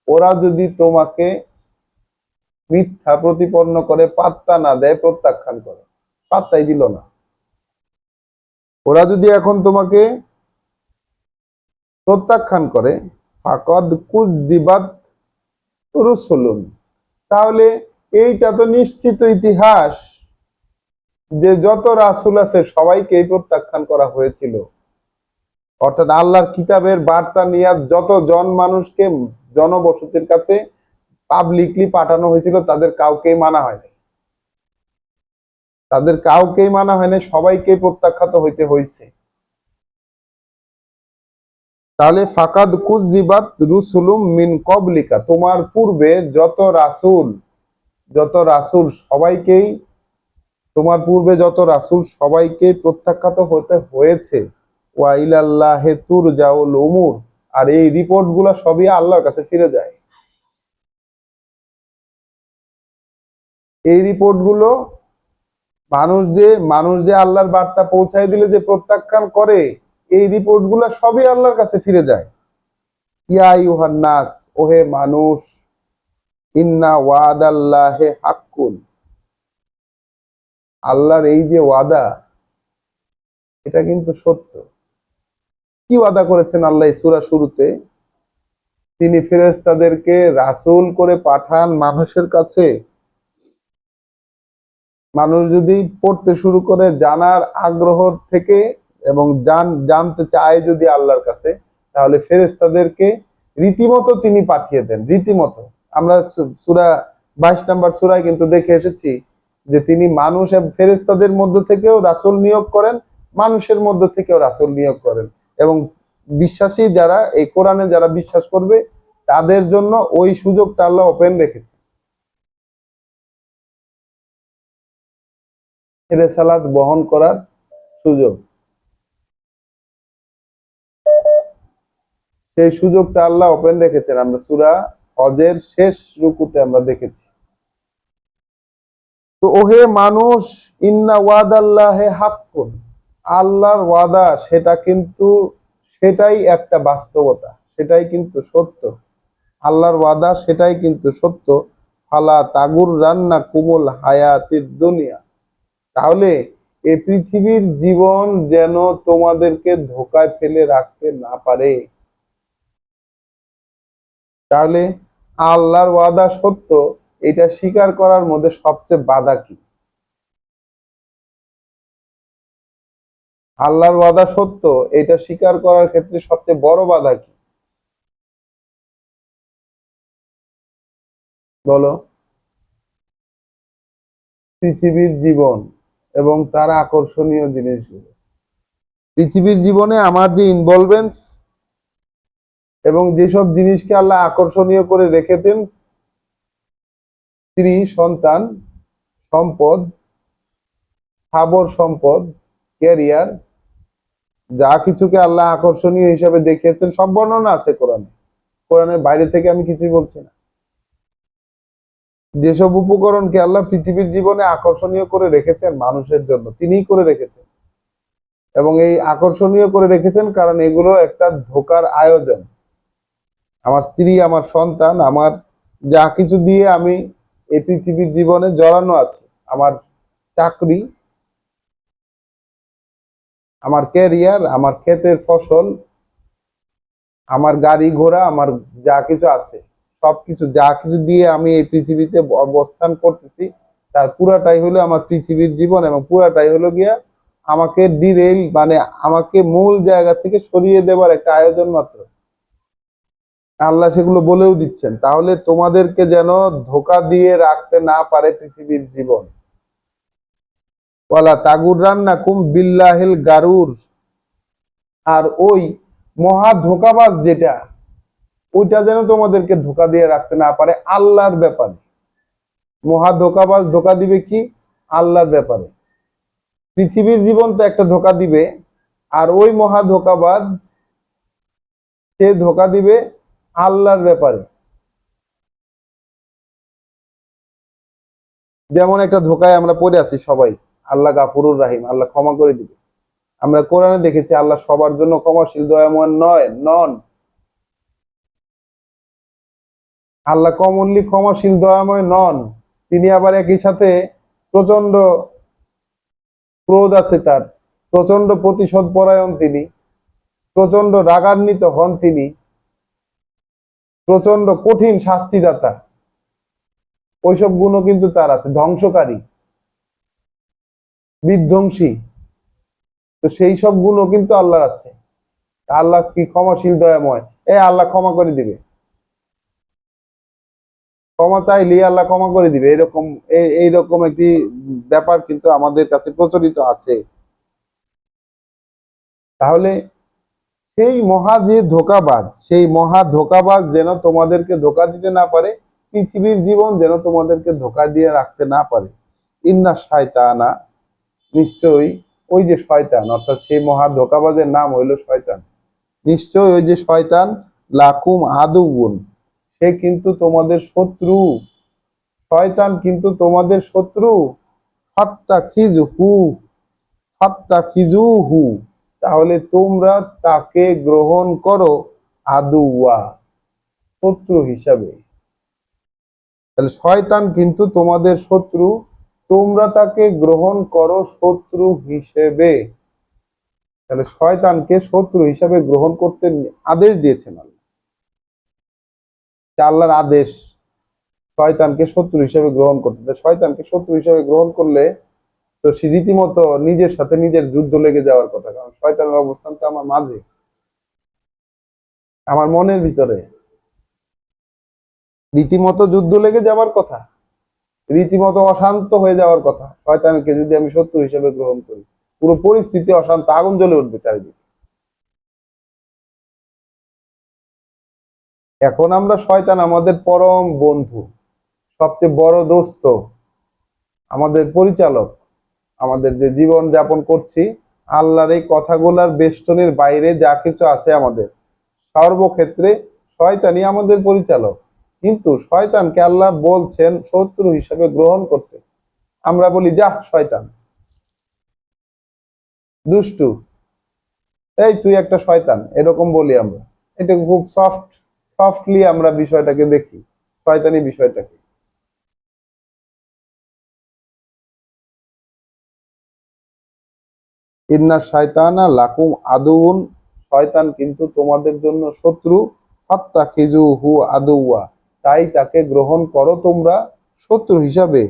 ওরা যদি তোমাকে মিথ্যা প্রতিপন্ন করে, পাত্তা না দেয়, প্রত্যাখ্যান করে, পাত্তাই দিল না, ওরা যদি এখন তোমাকে প্রত্যাখ্যান করে, ফাকাদ কুযযিবাত রুসুলুন, তাহলে এইটা তো নিশ্চিত ইতিহাস যে যত রাসূল আছে সবাইকেই প্রত্যাখ্যান করা হয়েছিল। অর্থাৎ আল্লাহর কিতাবের বার্তা নিয়ে যত জন মানুষকে জনবসতির কাছে পাবলিকলি পাঠানো হয়েছিল, তাদের কাউকেই মানা হয়নি, তাদের কাউকেই মানা হয়নি, সবাইকে প্রত্যাখ্যাত হইতে হয়েছে। তাহলে ফাকাদ কুযযিবাত রুসুলুম মিন ক্বাবলিকা, তোমার পূর্বে যত রাসূল সবাইকেই, তোমার পূর্বে যত রাসূল সবাইকে প্রত্যাখ্যাত হতে হয়েছে। ওয়া ইলাল্লাহি তুরজাউল উমুর, আর এই রিপোর্ট গুলা সবই আল্লাহর কাছে ফিরে যায়। এই রিপোর্ট গুলো মানুষ যে আল্লাহর বার্তা পৌঁছায় দিলে যে প্রত্যাখ্যান করে, এই রিপোর্ট গুলা সবই আল্লাহর কাছে ফিরে যায়। ইয়া আইয়ুহান নাস, ওহে মানুষ, ইন্না ওয়াদাল্লাহি হাক্কুন, আল্লাহর এই যে ওয়াদা, এটা কিন্তু সত্য। কি ওয়াদা করেছেন আল্লাহ সূরা শুরুতে? তিনি ফেরেশতাদেরকে রাসূল করে পাঠান মানুষের কাছে। মানুষ যদি পড়তে শুরু করে জানার আগ্রহ থেকে এবং জানতে চায় যদি আল্লাহর কাছে, তাহলে ফেরেশতাদেরকে রীতিমতো তিনি পাঠিয়ে দেন, রীতিমতো। আমরা সূরা 22 নম্বর সূরায় কিন্তু দেখে এসেছি যে তিনি মানুষ এবং ফেরেশতাদের মধ্য থেকেও রাসূল নিয়োগ করেন, মানুষের মধ্য থেকেও রাসূল নিয়োগ করেন। এবং বিশ্বাসী যারা, এই কোরআনে যারা বিশ্বাস করবে, তাদের জন্য ওই সুযোগটা আল্লাহ ওপেন রেখেছে, রেসালাত বহন করার সুযোগ। সেই সুযোগটা আল্লাহ ওপেন রেখেছেন, আমরা সূরা হজের শেষ রুকুতে আমরা দেখেছি। তো ওহে মানুষ, ইন্না ওয়াদাল্লাহি হাক্কুন, আল্লাহর ওয়াদা সেটাই একটা বাস্তবতা, সেটাই কিন্তু সত্য। আল্লাহর ওয়াদা সেটাই কিন্তু সত্য। ফালা তাগুররান্না কুমুল হায়াতিদ দুনিয়া, তাহলে এই পৃথিবীর জীবন যেন তোমাদেরকে ধোকায় ফেলে রাখতে না পারে। তাহলে আল্লাহর ওয়াদা সত্য, এটা স্বীকার করার মধ্যে সবচেয়ে বাধা কি? আল্লাহর ওয়াদা সত্য, এটা স্বীকার করার ক্ষেত্রে সবচেয়ে বড় বাধা কি? বলো। পৃথিবীর জীবন এবং তার আকর্ষণীয় জিনিসগুলো। পৃথিবীর জীবনে আমার যে ইনভলভেন্স এবং যেসব জিনিসকে আল্লাহ আকর্ষণীয় করে রেখেছেন, স্ত্রী, সন্তান, সম্পদ, স্থাবর সম্পদ, ক্যারিয়ার, যা কিছুকে আল্লাহ আকর্ষণীয় হিসাবে দেখিয়েছেন, সব বর্ণনা আছে কোরআনে। কোরআনের বাইরে থেকে আমি কিছুই বলছি না। যেসব উপকরণকে আল্লাহ পৃথিবীর জীবনে আকর্ষণীয় করে রেখেছেন মানুষের জন্য, তিনিই করে রেখেছেন। এবং এই আকর্ষণীয় করে রেখেছেন কারণ এগুলো একটা ধোঁকার আয়োজন। আমার স্ত্রী, আমার সন্তান, আমার যা কিছু দিয়ে আমি এই পৃথিবীর জীবনে জড়ানো আছে, আমার চাকরি, আমার ক্যারিয়ার, আমার ক্ষেতের ফসল, আমার গাড়ি ঘোড়া, আমার যা কিছু আছে, সবকিছু যা কিছু দিয়ে আমি এই পৃথিবীতে অবস্থান করতেছি, তার পুরাটাই হলো আমার পৃথিবীর জীবন এবং পুরাটাই হলো গিয়া আমাকে ডিরেল, মানে আমাকে মূল জায়গা থেকে সরিয়ে দেবার একটা আয়োজন মাত্র। আল্লাহ সেগুলো বলেও দিচ্ছেন, তাহলে তোমাদেরকে যেন ধোঁকা দিয়ে রাখতে না পারে পৃথিবীর জীবন। ওয়ালা তাগুররান্নাকুম বিল্লাহিল গারুর, আর ওই মহা ধোঁকাবাজ যেটা, ওইটা যেন তোমাদেরকে ধোঁকা দিয়ে রাখতে না পারে আল্লাহর ব্যাপারে। মহা ধোঁকাবাজ ধোঁকা দিবে কি? আল্লাহর ব্যাপারে। পৃথিবীর জীবন তো একটা ধোঁকা দিবে, আর ওই মহা ধোঁকাবাজ সে ধোঁকা দিবে আল্লাহর ব্যাপারে। যেমন একটা ধোঁকায় আমরা পড়ে আছি সবাই, আল্লাহ গাফুরুর রাহিম, আল্লাহ ক্ষমা করে দিবে। আমরা কোরআনে দেখেছি আল্লাহ সবার জন্য ক্ষমাশীল দয়াময় নন। আল্লাহ কমনলি ক্ষমাশীল দয়াময় নন, তিনি আবার একই সাথে প্রচন্ড ক্রোধ আছে তার, প্রচন্ড প্রতিশোধ পরায়ণ তিনি, প্রচন্ড রাগান্বিত হন তিনি, প্রচন্ড কঠিন শাস্তিদাতা। ওইসব গুণও কিন্তু তার আছে, ধ্বংসকারী, বিধ্বংসী। তো সেই সব গুণও কিন্তু আল্লাহর আছে। আল্লাহ কি ক্ষমাশীল দয়াময়, আল্লাহ ক্ষমা করে দিবে, ক্ষমা চাইলেই আল্লাহ ক্ষমা করে দিবে, এরকম এইরকম একটি ব্যাপার কিন্তু আমাদের কাছে প্রচলিত আছে। তাহলে সেই মহা যে ধোঁকাবাজ, সেই মহা ধোঁকাবাজ যেন তোমাদেরকে ধোঁকা দিতে না পারে, পৃথিবীর জীবন যেন তোমাদেরকে ধোঁকা দিয়ে রাখতে না পারে। ইন্না শয়তানা, নিশ্চয়ই ওই যে শয়তান, অর্থাৎ সেই মহা ধোঁকাবাজের নাম হইল শয়তান। নিশ্চয় ওই যে শয়তান লাকুম আদুউন, সে কিন্তু তোমাদের শত্রু। শয়তান কিন্তু তোমাদের শত্রু। ফাত্তাখিজহু, ফাত্তাখিজুহু, তাহলে তোমরা তাকে গ্রহণ করো আদুওয়া, শত্রু হিসাবে। তাহলে শয়তান কিন্তু তোমাদের শত্রু, তোমরা তাকে গ্রহণ করো শত্রু হিসেবে। তাহলে শয়তানকে শত্রু হিসাবে গ্রহণ করতে আদেশ দিয়েছেন আল্লাহ। আল্লাহর আদেশ শয়তানকে শত্রু হিসেবে গ্রহণ করতে। শয়তানকে শত্রু হিসেবে গ্রহণ করলে তো সে রীতিমতো নিজের সাথে নিজের যুদ্ধ লেগে যাওয়ার কথা, কারণ শয়তানের অবস্থান তো আমার মাঝে, আমার মনের ভিতরে। রীতিমতো যুদ্ধ লেগে যাওয়ার কথা, রীতিমতো অশান্ত হয়ে যাওয়ার কথা শয়তানকে যদি আমি শত্রু হিসেবে গ্রহণ করি। পুরো পরিস্থিতি অশান্ত, আগুন জ্বলে উঠবে চারিদিকে। এখন আমরা শয়তান আমাদের পরম বন্ধু, সবচেয়ে বড় দোস্ত, আমাদের পরিচালক। আমাদের যে জীবন যাপন করছি, আল্লাহর এই কথাগুলার বেষ্টনের বাইরে যা কিছু আছে আমাদের সর্বক্ষেত্রে শয়তানই আমাদের পরিচালক। কিন্তু শয়তানকে আল্লাহ বলছেন শত্রু হিসেবে গ্রহণ করতে। আমরা বলি যা শয়তান, দুষ্টু, এই তুই একটা শয়তান, এরকম বলি আমরা। এটা খুব সফটলি আমরা বিষয়টাকে দেখি, শয়তানি বিষয়টাকে। ইন্না শয়তানা লাকুম আদুউন, শয়তান কিন্তু তোমাদের জন্য শত্রু। ফাত্তাখিজুহু আদুওয়া, তাই তাকে গ্রহণ করো তোমরা শত্রু হিসাবে।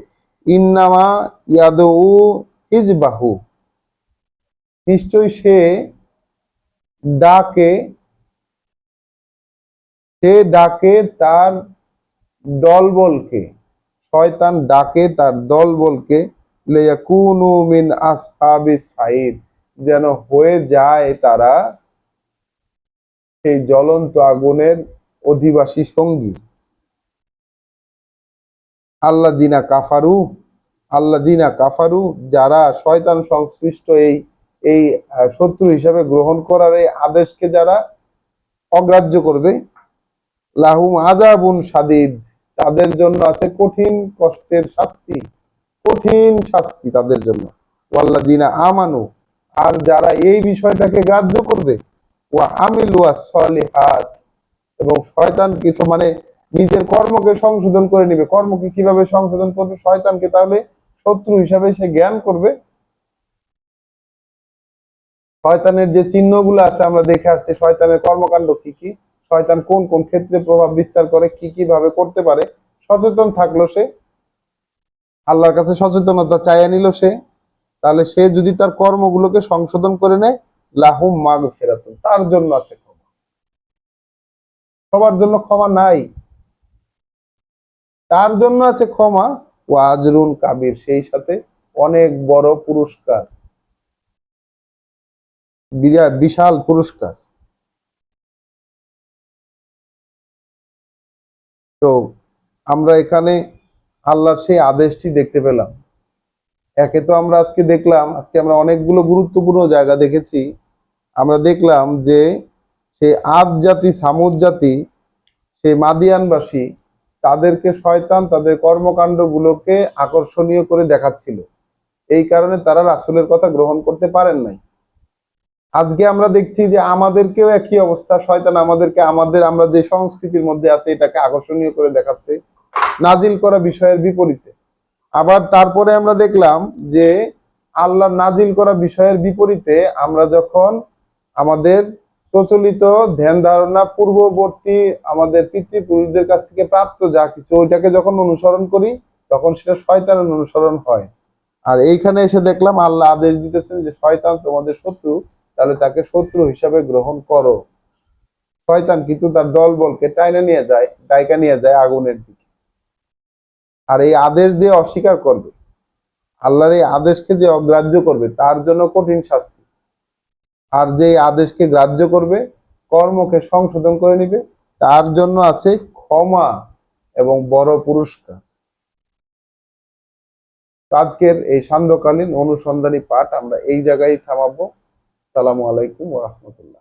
ইন্নামা ইয়াদউ হিজবাহু, নিশ্চয় সে ডাকে, সে ডাকে তার দলবলকে। শয়তান ডাকে তার দলবলকে, লিয়াকুনু মিন আসহাবিস সাইর, যেন হয়ে যায় তারা সেই জ্বলন্ত আগুনের অধিবাসী সঙ্গী। আল্লাযিনা কাফারু, আল্লাযিনা কাফারু, যারা শয়তান সংশ্লিষ্ট এই এই শত্রু হিসাবে গ্রহণ করার এই আদেশকে যারা অগ্রাহ্য করবে, লাহুম আযাবুন শাদীদ, তাদের জন্য আছে কঠিন কষ্টের শাস্তি, কঠিন শাস্তি তাদের জন্য। ওয়াল্লাযিনা আমানু, আর যারা এই বিষয়টাকে গ্রাহ্য করবে, ওয়া আমিলুস সলিহাত, এবং শয়তান কিছু মানে নিজের কর্মকে সংশোধন করে নিবে। কর্মকে কিভাবে সংশোধন করবে? শয়তানকে তাহলে শত্রু হিসাবে সে জ্ঞান করবে। শয়তানের যে চিহ্নগুলো আছে আমরা দেখে আসছি, শয়তানের কর্মকাণ্ড কি কি, শয়তান কোন কোন ক্ষেত্রে প্রভাব বিস্তার করে, কি কি ভাবে করতে পারে, সচেতন থাকলো সে, আল্লাহর কাছে সচেতনতা চাইয়া নিল সে, তাহলে সে যদি তার কর্মগুলোকে সংশোধন করে নেয়, লাহুম মাগফিরাতুন, তার জন্য আছে ক্ষমা। সবার জন্য ক্ষমা নাই, তার জন্য আছে ক্ষমা। ওয়া আজরুন কাবির, সেই সাথে অনেক বড় পুরস্কার, বিরাট বিশাল পুরস্কার। তো আমরা এখানে আল্লাহর সেই আদেশটি দেখতে পেলাম। একে তো আমরা আজকে দেখলাম, আজকে আমরা অনেকগুলো গুরুত্বপূর্ণ জায়গা দেখেছি। আমরা দেখলাম যে সেই আদ জাতি, সামুদ জাতি, সেই মাদিয়ানবাসী, তাদেরকে শয়তান তাদের কর্মকাণ্ডগুলোকে আকর্ষণীয় করে দেখাচ্ছিল। এই কারণে তারা রাসূলের কথা গ্রহণ করতে পারেন নাই। আজকে আমরা দেখছি যে আমাদেরকেও একই অবস্থা, শয়তান আমাদেরকে আমরা যে সংস্কৃতির মধ্যে আছে এটাকে আকর্ষণীয় করে দেখাচ্ছে নাজিল করা বিষয়ের বিপরীতে। আবার তারপরে আমরা দেখলাম যে আল্লাহ নাজিল করা বিষয়ের বিপরীতে আমরা যখন আমাদের প্রচলিত ধ্যান ধারণা পূর্ববর্তী আমাদের পিতৃপুরুষদের কাছ থেকে প্রাপ্ত যা কিছু ওইটাকে যখন অনুসরণ করি, তখন সেটা শয়তানের অনুসরণ হয়। আর এইখানে এসে দেখলাম আল্লাহ আদেশ দিতেছেন যে শয়তান তোমাদের শত্রু, তাহলে তাকে শত্রু হিসাবে গ্রহণ করো। শয়তান কিন্তু তার দলবলকে টাইনা নিয়ে যায়, ডাইকা নিয়ে যায় আগুনের দিকে। আর এই আদেশ যে অস্বীকার করবে, আল্লাহর এই আদেশকে যে অগ্রাহ্য করবে, তার জন্য কঠিন শাস্তি। আর যে এই আদেশকে গ্রাহ্য করবে, কর্মকে সংশোধন করে নিবে, তার জন্য আছে ক্ষমা এবং বড় পুরস্কার। তো আজকের এই সান্ধ্যকালীন অনুসন্ধানী পাঠ আমরা এই জায়গায় থামাবো। আসসালামু আলাইকুম ওয়া রাহমাতুল্লাহ।